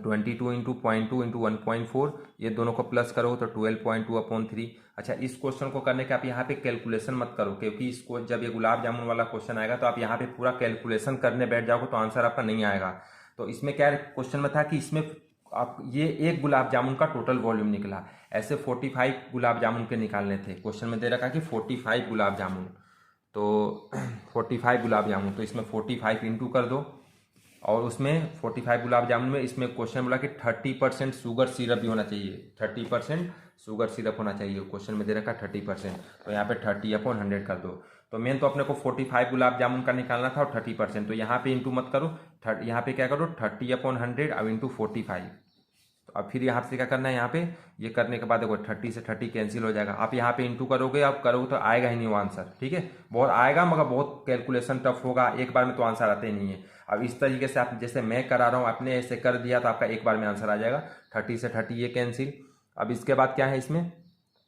22 इंटू 0.2 इंटू 1.4, ये दोनों को प्लस करो तो 12.2/3। अच्छा, इस क्वेश्चन को करने के आप यहाँ पे कैलकुलेशन मत करो, क्योंकि इसको जब ये गुलाब जामुन वाला क्वेश्चन आएगा तो आप यहाँ पे पूरा कैलकुलेशन करने बैठ जाओगे तो आंसर आपका नहीं आएगा। तो इसमें क्या क्वेश्चन में था कि इसमें आप ये एक गुलाब जामुन का टोटल वॉल्यूम निकला, ऐसे 45 गुलाब जामुन के निकालने थे। क्वेश्चन में दे रखा कि 45 गुलाब जामुन, तो 45 गुलाब जामुन, तो इसमें 45 इंटू कर दो, और उसमें 45 गुलाब जामुन में इसमें क्वेश्चन बोला कि 30% शुगर सिरप भी होना चाहिए, 30% शुगर सिरप होना चाहिए, क्वेश्चन में दे रखा 30%, तो यहाँ पे 30/100 कर दो। तो मेन तो अपने को 45 गुलाब जामुन का निकालना था और 30%, तो यहाँ पे इंटू मत करो, यहाँ पे क्या करो 30/100 अब इंटू 45। तो अब फिर यहाँ से क्या करना है, यहाँ पे ये करने के बाद देखो 30 से 30 कैंसिल हो जाएगा, आप यहाँ पे इंटू करोगे, आप करोगे तो आएगा ही नहीं वो आंसर, ठीक है, बहुत आएगा मगर बहुत कैलकुलेशन टफ होगा, एक बार में तो आंसर आते ही नहीं है। अब इस तरीके से आप जैसे मैं करा रहा हूँ, आपने ऐसे कर दिया तो आपका एक बार में आंसर आ जाएगा, 30 से 30 ये कैंसिल। अब इसके बाद क्या है, इसमें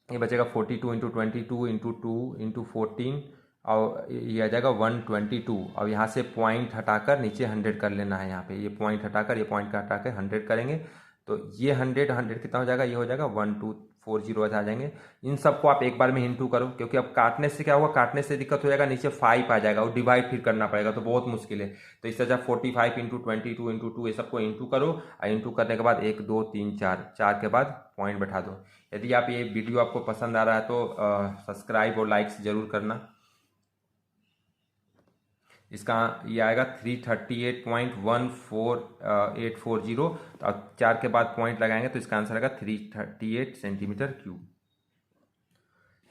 ये बचेगा 42 इंटू 22 इंटू 2 इंटू 14, और ये आ जाएगा 122, और यहाँ से पॉइंट हटाकर नीचे 100 कर लेना है, यहाँ पे ये पॉइंट हटाकर, ये पॉइंट का हटाकर 100 करेंगे, तो ये 100 कितना हो जाएगा, ये हो जाएगा 1240 आ जाएंगे। इन सबको आप एक बार में इंटू करो, क्योंकि अब काटने से क्या होगा, काटने से दिक्कत हो जाएगा, नीचे 5 आ जाएगा और डिवाइड फिर करना पड़ेगा, तो बहुत मुश्किल है। तो इससे अच्छा 45 इंटू 22 इंटू 2 ये सबको इंटू करो, और इंटू करने के बाद 1 2 3 4 के बाद पॉइंट बैठा दो। यदि आप ये वीडियो आपको पसंद आ रहा है तो सब्सक्राइब और लाइक्स जरूर करना। इसका ये आएगा 338.14840, और 4 के बाद पॉइंट लगाएंगे तो इसका आंसर आएगा 338 सेंटीमीटर क्यूब।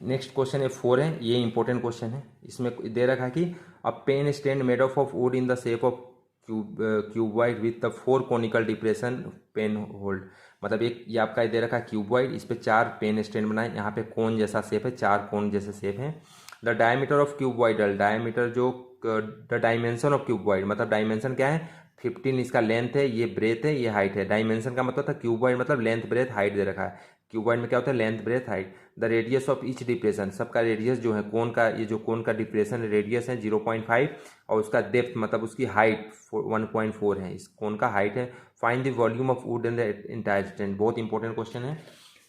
नेक्स्ट क्वेश्चन है 4 है, ये इंपॉर्टेंट क्वेश्चन है। इसमें दे रखा है कि a pen stand made of wood in the shape of cuboid with the 4 conical depression pen hold, मतलब एक ये आपका दे रखा है क्यूबॉइड, इस पे 4 पेन स्टैंड बनाए, यहाँ पे कोन जैसा शेप है, 4 कोन जैसे शेप है। The diameter of cuboidal, diameter जो द डायमेंशन ऑफ क्यूबॉइड, मतलब डायमेंशन क्या है 15 इसका लेंथ है, ये ब्रेथ है, ये हाइट है। डायमेंशन का मतलब था क्यूबॉइड मतलब लेंथ ब्रेथ हाइट दे रखा है, क्यूबॉइड में क्या होता है length breadth height. The radius of each depression, सबका रेडियस जो है कोन का, ये जो कोन का डिप्रेशन रेडियस है 0.5, और उसका डेप्थ मतलब उसकी हाइट 1.4 है, इस कोन का हाइट है। Find the volume of wood in the entire stand, बहुत इंपॉर्टेंट क्वेश्चन है।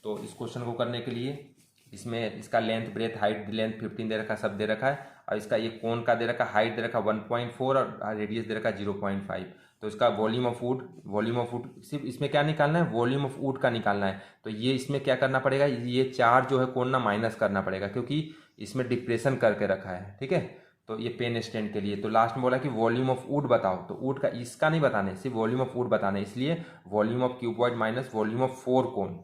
तो इस क्वेश्चन को करने के लिए इसमें इसका लेंथ ब्रेथ हाइट लेंथ 15 दे रखा है, सब दे रखा है, और इसका ये कोन का दे रखा है, हाइट दे रखा है 1.4 और रेडियस दे रखा है 0.5। तो इसका वॉल्यूम ऑफ वुड सिर्फ इसमें क्या निकालना है, वॉल्यूम ऑफ वुड का निकालना है। तो ये इसमें क्या करना पड़ेगा, ये 4 जो है कोण ना माइनस करना पड़ेगा, क्योंकि इसमें डिप्रेशन करके रखा है, ठीक है। तो ये पेन स्टैंड के लिए, तो लास्ट में बोला कि वॉल्यूम ऑफ वुड बताओ, तो वुड का इसका नहीं बताने, सिर्फ वॉल्यूम ऑफ वुड बताना है, इसलिए volume of cuboid minus volume of 4 कोन।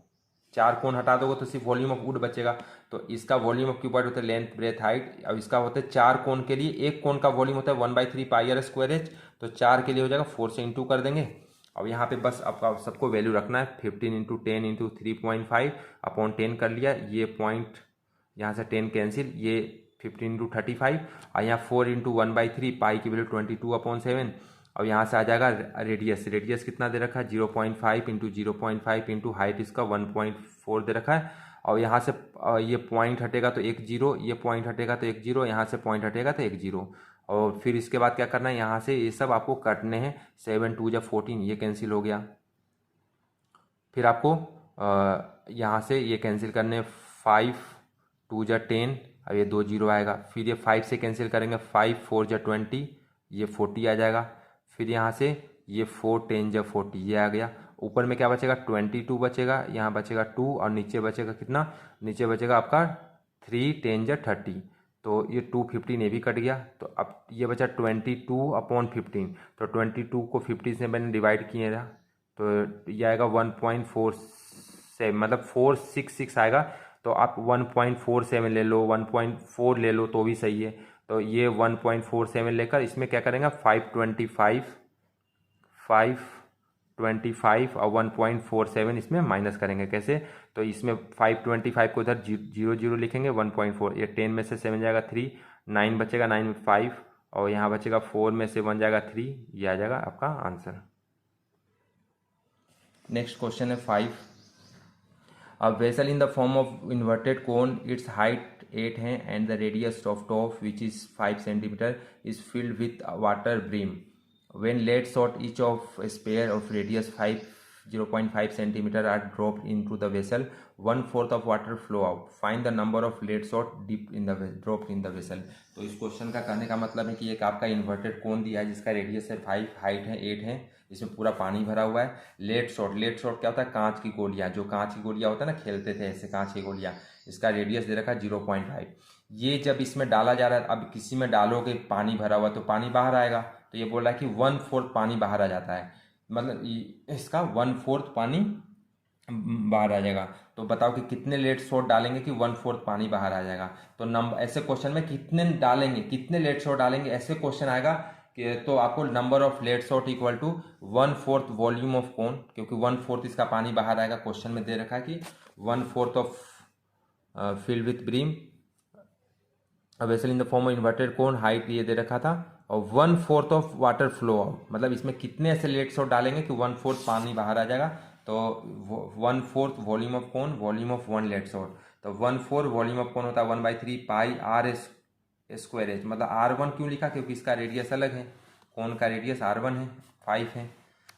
4 कोन हटा दोगे तो सिर्फ वॉल्यूम ऑफ वुड बचेगा। तो इसका वॉल्यूम ऑफ क्यूबॉइड होता है लेंथ ब्रेथ हाइट, अब इसका होता है 4 कोन के लिए, एक कोन का वॉल्यूम होता है 1/3 पाई आर स्क्वायर एच, तो 4 के लिए हो जाएगा 4 से इंटू कर देंगे। अब यहाँ पे बस आपका सबको वैल्यू रखना है, 15 इंटू 10 इंटू 3.5 अपॉन 10 कर लिया, ये पॉइंट यहाँ से 10 कैंसिल, ये 15 इंटू 35, और यहाँ 4 इंटू 1/3 पाई की वैल्यू 22/7। अब यहाँ से आ जाएगा रेडियस कितना दे रखा है 0.5 इंटू 0.5 इंटू हाइट इसका 1.4 दे रखा है। और यहाँ से ये पॉइंट हटेगा तो 1 0, ये पॉइंट हटेगा तो 1 0, यहाँ से पॉइंट हटेगा तो 1 0। और फिर इसके बाद क्या करना है, यहाँ से ये सब आपको काटने हैं, 7 2 जब 14 ये कैंसिल हो गया। फिर आपको यहाँ से ये कैंसिल करने, 5 2 जा 10, अब ये 2 0 आएगा। फिर ये 5 से कैंसिल करेंगे, 5 4 जा 20, ये 40 आ जाएगा। फिर यहाँ से ये 4 10 जा 40 ये आ गया। ऊपर में क्या बचेगा 22 बचेगा, यहाँ बचेगा 2, और नीचे बचेगा कितना, नीचे बचेगा आपका 3 10 जा 30, तो ये 215 ये भी कट गया। तो अब ये बचा 22/15, तो 22 को 50 से मैंने डिवाइड किया था, तो ये आएगा 1.47, मतलब 466 आएगा। तो आप 1.47 ले लो, 1.4 ले लो तो भी सही है। तो ये 1.47 लेकर इसमें क्या करेंगे, 525 और 1.47 इसमें माइनस करेंगे। कैसे, तो इसमें 525 को इधर 0 0 लिखेंगे, 1.4, ये 10 में से 7 जाएगा 3, 9 बचेगा, 9 में 5, और यहाँ बचेगा 4 में से 1 जाएगा 3, ये आ जाएगा आपका आंसर। नेक्स्ट क्वेश्चन है 5। अ vessel in the form of inverted cone, it's height 8 है and the radius of top which is 5 centimetre is filled with water brim. When lead shot each of a spare of radius 0.5 centimeter are dropped into the vessel, 1/4 of water flow out. Find the number of lead shot dropped in the vessel. तो इस question का कहने का मतलब है कि एक आपका इन्वर्टेड कोन दिया है जिसका रेडियस है 5, हाइट है 8 है, इसमें पूरा पानी भरा हुआ है। लेड शॉट क्या होता है, कांच की गोलियां, जो कांच की गोलियां होता है ना, खेलते थे ऐसे कांच की गोलियां, इसका रेडियस दे रखा है 0.5। ये जब इसमें डाला जा रहा है, अब किसी में डालोगे पानी भरा हुआ तो पानी बाहर आएगा, तो ये बोल रहा है कि 1/4 पानी बाहर आ जाता है, मतलब इसका 1/4 पानी बाहर आ जाएगा। तो बताओ कि कितने लेड शॉट डालेंगे कि 1/4 पानी बाहर आ जाएगा। तो नंबर ऐसे क्वेश्चन में कितने डालेंगे, कितने लेड शॉट डालेंगे, ऐसे क्वेश्चन आएगा कि तो आपको number of lead shot equal to 1/4 volume of cone, क्योंकि 1/4 इसका पानी बाहर आएगा। क्वेश्चन में दे रखा है कि 1/4 of filled with brim vessel in the form of inverted cone, height ये दे रखा था, और 1/4 ऑफ वाटर फ्लो आउट, मतलब इसमें कितने ऐसे लेड शॉट डालेंगे कि 1/4 पानी बाहर आ जाएगा। तो 1/4 volume of cone, volume of 1 lead shot, तो 1/4 वॉल्यूम ऑफ कोन होता है 1/3 पाई आर स्क्वायर एच। मतलब R1 क्यों लिखा, क्योंकि इसका रेडियस अलग है, कोन का रेडियस R1 है, 5 है,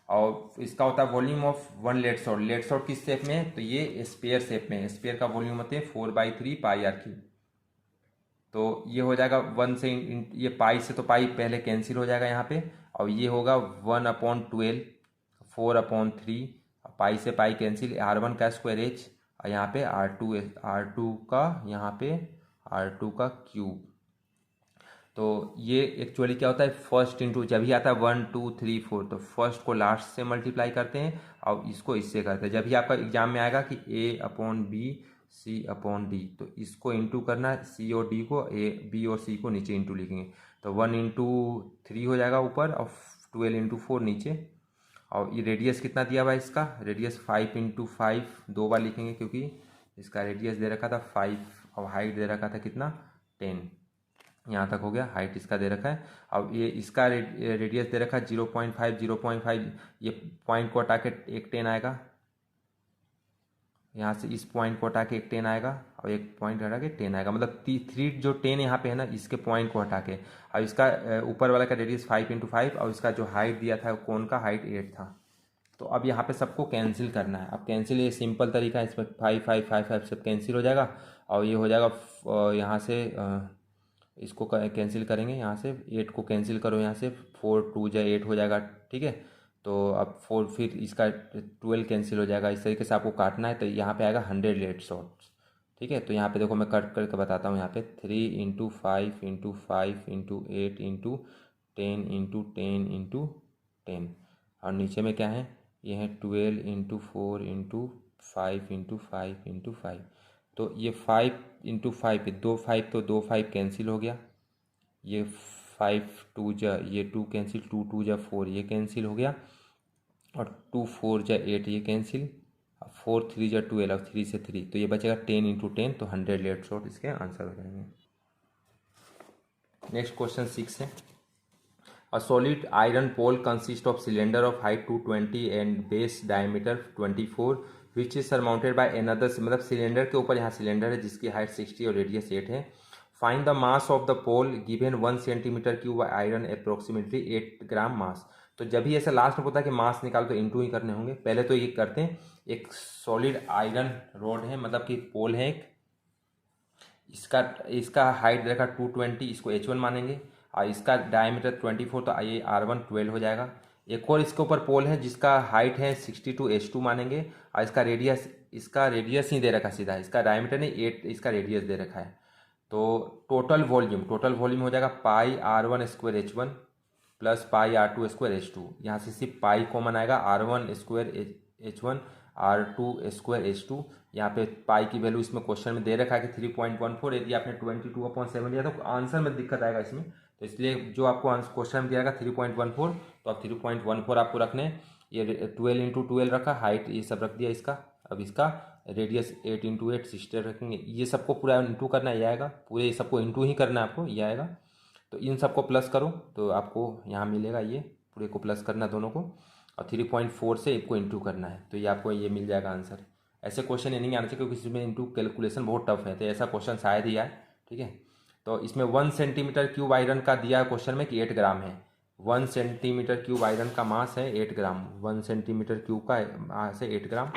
और इसका होता है volume of 1 lead shot. Lead shot किस शेप में है, तो ये स्पेयर शेप में है, स्पेयर का वॉल्यूम होते हैं 4/3 पाई आर क्यूब। तो ये हो जाएगा 1 से ये पाई से तो पाई पहले कैंसिल हो जाएगा यहाँ पे, और ये होगा 1/12 4/3, पाई से पाई कैंसिल, R1 का स्क्वायर एच, और यहाँ पे R2 का, यहाँ पे R2 का क्यूब। तो ये एक्चुअली क्या होता है, फर्स्ट इंटू जब भी आता है 1 2 3 4, तो फर्स्ट को लास्ट से मल्टीप्लाई करते हैं और इसको इससे करते हैं। जब भी आपका एग्जाम में आएगा कि A/B C/D, तो इसको इंटू करना है, C और D को, B और C को नीचे इंटू लिखेंगे, तो 1 × 3 हो जाएगा ऊपर, और 12 × 4 नीचे। और ये रेडियस कितना दिया हुआ है, इसका रेडियस 5 × 5 दो बार लिखेंगे, क्योंकि इसका रेडियस दे रखा था 5 और हाइट दे रखा था कितना 10, यहाँ तक हो गया, हाइट इसका दे रखा है। अब ये इसका रेडियस दे रखा है 0.5, ये पॉइंट को हटा के एक 10 आएगा, यहाँ से इस पॉइंट को हटा के एक 10 आएगा, और एक पॉइंट हटा के 10 आएगा, मतलब 3 जो 10 यहाँ पे है ना, इसके पॉइंट को हटा के। अब इसका ऊपर वाला का रेडियस 5 × 5, और इसका जो हाइट दिया था कोन का हाइट 8 था। तो अब यहाँ पे सबको कैंसिल करना है। अब कैंसिल ये सिंपल तरीका है, इसमें 5 5 5 5 सब कैंसिल हो जाएगा और ये हो जाएगा यहाँ से इसको कैंसिल करेंगे, यहाँ से 8 को कैंसिल करो, यहाँ से 4 2 जा 8 हो जाएगा, ठीक है। तो अब 4 फिर इसका 12 कैंसिल हो जाएगा। इस तरीके से आपको काटना है। तो यहाँ पे आएगा 100 लेट शॉर्ट्स, ठीक है। तो यहाँ पे देखो मैं कट करके बताता हूँ। यहाँ पे 3 into 5 into 5 into 8 into 10 into 10 into 10 और नीचे में क्या है, ये है 12 इंटू 4 इंटू 5 इंटू 5 इंटू 5। तो ये 5 इंटू 5 दो 5 तो 2 5 कैंसिल हो गया, ये 5 2 जा ये 2 कैंसिल, 2 2 जा 4 ये कैंसिल हो गया और 2 4 जा 8 ये कैंसिल, 4 3 जा 12 3 से 3 तो ये बचेगा 10 इंटू 10 तो 100 लेट शॉर्ट इसके आंसर हो जाएंगे। नेक्स्ट क्वेश्चन 6 है। A solid iron pole consists of cylinder of height 220 and base diameter 24 which is surmounted by another, मतलब सिलेंडर के ऊपर यहाँ सिलेंडर है जिसकी हाइट 60 और रेडियस 8 है। Find the mass of the pole given 1 centimetre cube iron approximately 8 gram mass. तो जब भी ऐसा लास्ट में होता है कि मास निकालो तो इंटू ही करने होंगे। पहले तो ये करते हैं, एक सॉलिड आयरन रोड है, मतलब कि पोल है एक, इसका हाइट देखा 220, इसको H1 मानेंगे और इसका डायमीटर 24 तो ये R1 12 हो जाएगा। एक और इसके ऊपर पोल है जिसका हाइट है 62 H2 मानेंगे और इसका रेडियस ही दे रखा है सीधा, इसका डायमीटर नहीं 8 इसका रेडियस दे रखा है। तो टोटल वॉल्यूम हो जाएगा पाई R1 square H1 plus pi R2 square H2। यहाँ से सिर्फ पाई कॉमन आएगा, R1 square H1 R2 square H2। यहाँ पे पाई की वैल्यू इसमें क्वेश्चन में दे रखा है कि 3.14। यदि आपने 22/7 लिया तो आंसर में दिक्कत आएगा इसमें, तो इसलिए जो आपको क्वेश्चन में दिया जाएगा 3.14 तो आप 3.14 आपको रखने हैं। ये 12 इंटू 12 रखा, हाइट ये सब रख दिया इसका। अब इसका रेडियस 8 इंटू 8 60 रखेंगे। ये सबको पूरा इंटू करना ये आएगा, पूरे सबको इंटू ही करना है आपको, ये आएगा। तो इन सबको प्लस करो तो आपको यहाँ मिलेगा, ये पूरे को प्लस करना दोनों को और 3.4 से इसको इंटू करना है तो ये आपको ये मिल जाएगा आंसर। ऐसे क्वेश्चन ये नहीं आना चाहिए क्योंकि इसमें इंटू कैलकुलेशन बहुत टफ है, तो ऐसा क्वेश्चन शायद ही आए, ठीक है। तो इसमें 1 सेंटीमीटर क्यूब आयरन का दिया है क्वेश्चन में कि 8 ग्राम है। 1 सेंटीमीटर क्यूब आयरन का मास है 8 ग्राम, 1 सेंटीमीटर क्यूब का मास है 8 ग्राम।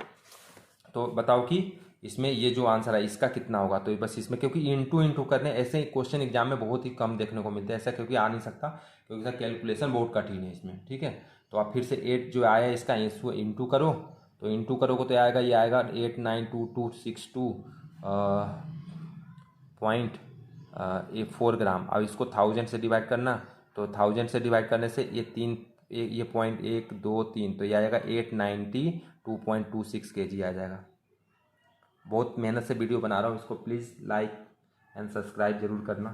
तो बताओ कि इसमें ये जो आंसर है इसका कितना होगा। तो बस इसमें क्योंकि इंटू करने ऐसे क्वेश्चन एग्जाम में बहुत ही कम देखने को मिलते हैं, ऐसा क्योंकि आ नहीं सकता क्योंकि इसका कैलकुलेशन बहुत कठिन है इसमें, ठीक है। तो आप फिर से 8 जो आया इसका इसको इंटू करो, तो इंटू करोगे तो आएगा, ये आएगा 89262.4 ग्राम। अब इसको 1000 से डिवाइड करना, तो 1000 से डिवाइड करने से ये 0.123 तो ये आएगा 892.26 kg आ जाएगा। बहुत मेहनत से वीडियो बना रहा हूँ, इसको प्लीज़ लाइक एंड सब्सक्राइब जरूर करना।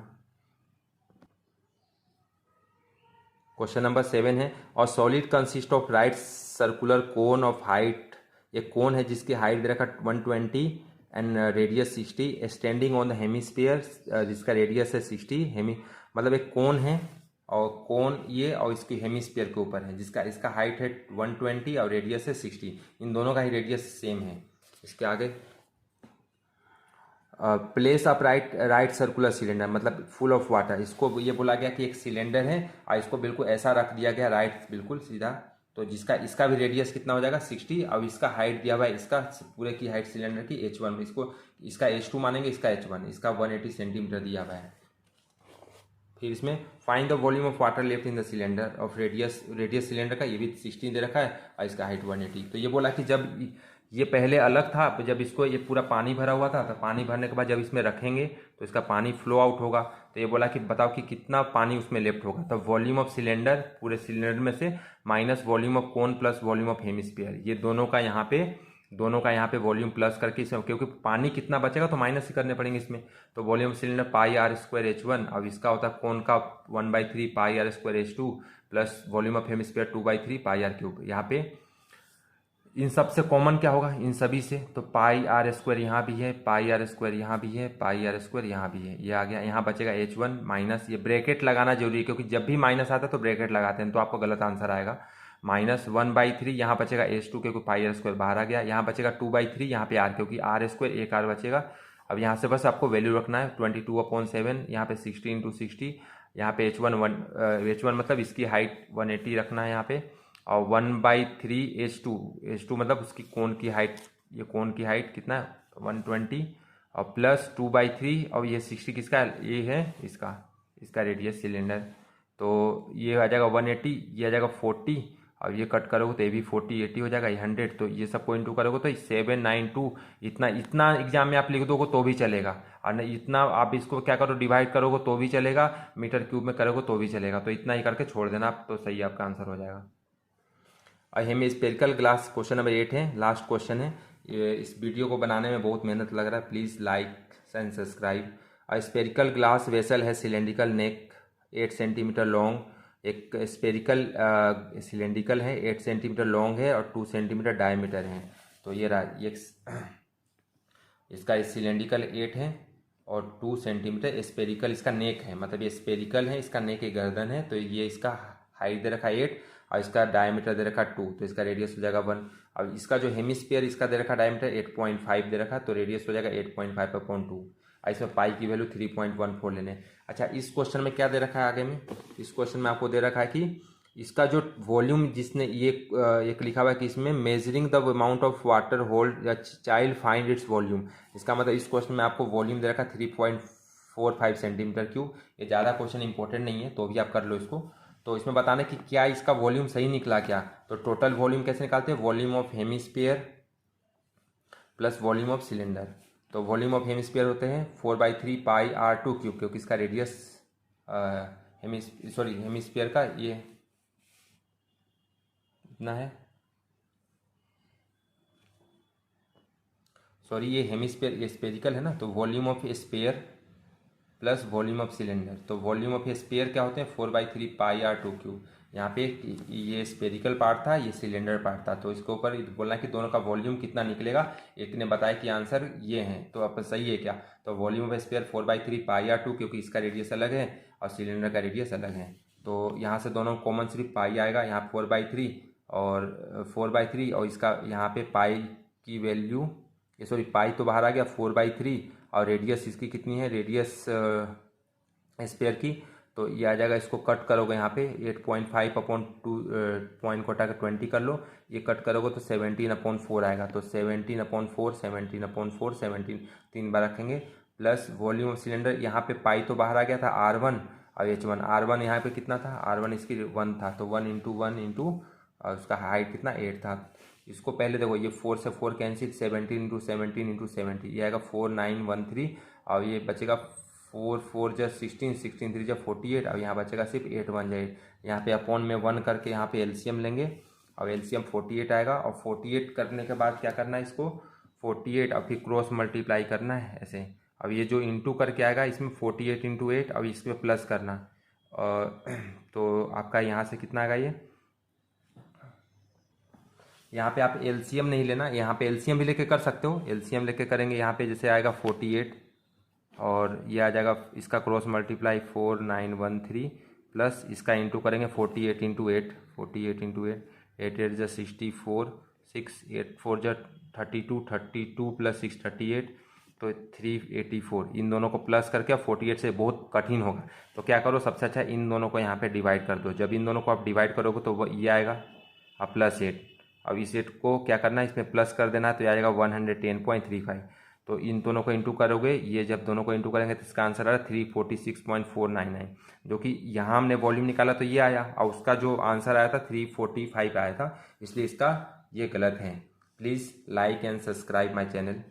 क्वेश्चन नंबर 7 है। और solid consist of right circular cone of height, एक कोन है जिसकी हाइट दे रखा 120 and radius 60 standing on the hemisphere, जिसका रेडियस है 60 मतलब एक कोन है और कोन ये और इसकी हेमिस्फीयर के ऊपर है जिसका इसका हाइट है 120 और रेडियस है 60। इन दोनों का ही रेडियस सेम है। इसके आगे place up right circular cylinder, मतलब फुल ऑफ वाटर। इसको ये बोला गया कि एक सिलेंडर है और इसको बिल्कुल ऐसा रख दिया गया राइट बिल्कुल सीधा, तो जिसका इसका भी रेडियस कितना हो जाएगा 60 और इसका हाइट दिया हुआ है, इसका पूरे की हाइट सिलेंडर की H1, इसका H2 मानेंगे, इसका H1, इसका 180 सेंटीमीटर दिया हुआ है। फिर इसमें find the volume of water left in the cylinder of radius cylinder का, ये भी 16 दे रखा है और इसका हाइट 180। तो ये बोला कि जब ये पहले अलग था, जब इसको ये पूरा पानी भरा हुआ था, तो पानी भरने के बाद जब इसमें रखेंगे तो इसका पानी फ्लो आउट होगा। तो ये बोला कि बताओ कि कितना पानी उसमें लेफ्ट होगा। तो वॉल्यूम ऑफ सिलेंडर, पूरे सिलेंडर में से minus volume of cone plus volume of hemisphere, ये दोनों का यहाँ पे वॉल्यूम प्लस करके इसमें, क्योंकि पानी कितना बचेगा तो माइनस ही करने पड़ेंगे इसमें। तो volume of cylinder pi R square H1, अब इसका होता है कोन का 1/3 पाई R square H2 plus volume of hemisphere 2/3 pi R cube. यहाँ पे इन सब से कॉमन क्या होगा, इन सभी से, तो पाई R स्क्वायर यहाँ भी है, पाई R स्क्वायर यहाँ भी है, पाई R स्क्वायर यहाँ भी है, ये आ गया। यहाँ बचेगा H1 माइनस, ये ब्रैकेट लगाना जरूरी है क्योंकि जब भी माइनस आता है तो ब्रैकेट लगाते हैं, तो आपको गलत आंसर आएगा। माइनस 1/3 यहाँ बचेगा H2 क्योंकि पाई R स्क्वायर बाहर आ गया। यहाँ बचेगा 2/3 यहाँ पे R क्योंकि R स्क्वायर एक R बचेगा। अब यहाँ से बस आपको वैल्यू रखना है 22/7, यहाँ पे 60 × 60, यहाँ पे H1 मतलब इसकी हाइट 180 रखना है यहाँ पे और 1/3 H2 मतलब उसकी कोण की हाइट, ये कोण की हाइट कितना है 120 और प्लस 2/3 और ये 60 किसका है, ये है इसका रेडियस सिलेंडर। तो ये आ जाएगा 180, ये आ जाएगा 40 और ये कट करोगे तो ये भी 40 80 हो जाएगा, ये 100। तो ये सबको इंटू करोगे तो 792 इतना एग्जाम में आप लिख दोगे तो भी चलेगा, और नहीं इतना आप इसको क्या करो डिवाइड करोगे तो भी चलेगा, मीटर क्यूब में करोगे तो भी चलेगा। तो इतना ही करके छोड़ देना आप, तो सही आपका आंसर हो जाएगा। और हेमिस्फेरिकल ग्लास क्वेश्चन नंबर 8 है, लास्ट क्वेश्चन है। ये इस वीडियो को बनाने में बहुत मेहनत लग रहा है, please like and subscribe. A spherical glass vessel है सिलेंड्रिकल नेक 8 सेंटीमीटर लॉन्ग, एक स्पेरिकल सिलेंड्रिकल है 8 सेंटीमीटर लॉन्ग है और 2 सेंटीमीटर डायमीटर है। तो ये रहा ये इसका सिलेंड्रिकल 8 है और 2 सेंटीमीटर स्पेरिकल इसका नेक है, मतलब ये स्पेरिकल है, इसका नेक एक गर्दन है। तो ये इसका हाइट दे रखा है 8 और इसका डायमीटर दे रखा 2, तो इसका रेडियस हो जाएगा 1। अब इसका जो हेमिस्फीयर इसका दे रखा डायमीटर 8.5 दे रखा, तो रेडियस हो जाएगा 8.5/2। इसमें पाई की वैल्यू 3.14 लेने। अच्छा, इस क्वेश्चन में क्या दे रखा है आगे में, इस क्वेश्चन में आपको दे रखा है कि इसका जो वॉल्यूम जिसने ये एक लिखा हुआ है कि इसमें measuring the amount of water hold या चाइल्ड फाइंड इट्स वॉल्यूम। इसका मतलब इस क्वेश्चन में आपको वॉल्यूम दे रखा है 3.45 सेंटीमीटर क्यूब। ये ज़्यादा क्वेश्चन इंपॉर्टेंट नहीं है, तो भी आप कर लो इसको। तो इसमें बताना कि क्या इसका वॉल्यूम सही निकला क्या। तो टोटल वॉल्यूम कैसे निकालते हैं, volume of hemisphere plus volume of cylinder. तो वॉल्यूम ऑफ हेमिस्फीयर होते हैं 4/3 पाई r2 क्यूब, क्योंकि इसका रेडियस हेमिस्फीयर का ये इतना है, ये हेमिस्फीयर ये स्पेरिकल है ना, तो volume of sphere plus volume of cylinder. तो वॉल्यूम ऑफ स्पेयर क्या होते हैं 4/3 पाई r2 क्यूब। यहाँ पे ये स्पेरिकल पार्ट था, ये सिलेंडर पार्ट था, तो इसके ऊपर बोलना कि दोनों का वॉल्यूम कितना निकलेगा। एक ने बताया कि आंसर ये है, तो आप सही है क्या। तो volume of spare 4/3 pi r2, क्योंकि इसका रेडियस अलग है और सिलेंडर का रेडियस अलग है। तो यहाँ से दोनों कॉमन सिर्फ पाई आएगा, यहाँ 4/3 और 4/3 और इसका यहाँ पे पाई की वैल्यू पाई तो बाहर आ गया 4/3 और रेडियस इसकी कितनी है, रेडियस स्पेयर की, तो ये आ जाएगा। इसको कट करोगे यहाँ पे 8.5/2 पॉइंट को हटा कर 20 कर लो, ये कट करोगे तो 17/4 आएगा। तो 17/4 17/4 17 3 बार रखेंगे, प्लस वॉल्यूम ऑफ सिलेंडर यहाँ पे पाई तो बाहर आ गया था R1 और H1। R1 यहाँ पे कितना था, R1 इसकी 1 था, तो 1 × 1 × और उसका हाइट कितना 8 था। इसको पहले देखो, ये 4 से 4 कैंसिल, 17 × 17 × 70 ये आएगा 4913 और ये बचेगा 4 4 × 16 16 3 × 48 और यहाँ बचेगा सिर्फ 8 1 × 8। यहाँ पे अपॉन में 1 करके यहाँ पे एलसीएम लेंगे और एलसीएम 48 आएगा। और 48 करने के बाद क्या करना है, इसको 48 और फिर क्रॉस मल्टीप्लाई करना है ऐसे। अब ये जो इंटू करके आएगा इसमें 48 × 8 और इसमें प्लस करना, तो आपका यहाँ से कितना आएगा, ये यहाँ पे आप एलसीएम नहीं लेना, यहाँ पे एलसीएम भी लेके कर सकते हो। एलसीएम लेके करेंगे यहाँ पे जैसे आएगा 48 और ये आ जाएगा इसका क्रॉस मल्टीप्लाई 4913 प्लस इसका इंटू करेंगे 48 × 8 48 × 8 8 8 × 64 6 8 4 × 32 32 प्लस 6 38 तो 384। इन दोनों को प्लस करके 48 से बहुत कठिन होगा, तो क्या करो सबसे अच्छा इन दोनों को यहाँ पे डिवाइड कर दो। जब इन दोनों को आप डिवाइड करोगे तो वो ये आएगा और प्लस 8। अब इस 8 को क्या करना है, इसमें प्लस कर देना, तो ये आएगा 110.35। तो इन दोनों को इंटू करोगे, ये जब दोनों को इंटू करेंगे तो इसका आंसर आ रहा है 346.499, जो कि यहाँ हमने वॉल्यूम निकाला तो ये आया और उसका जो आंसर आया था 345 आया था, इसलिए इसका ये गलत है। Please like and subscribe my channel.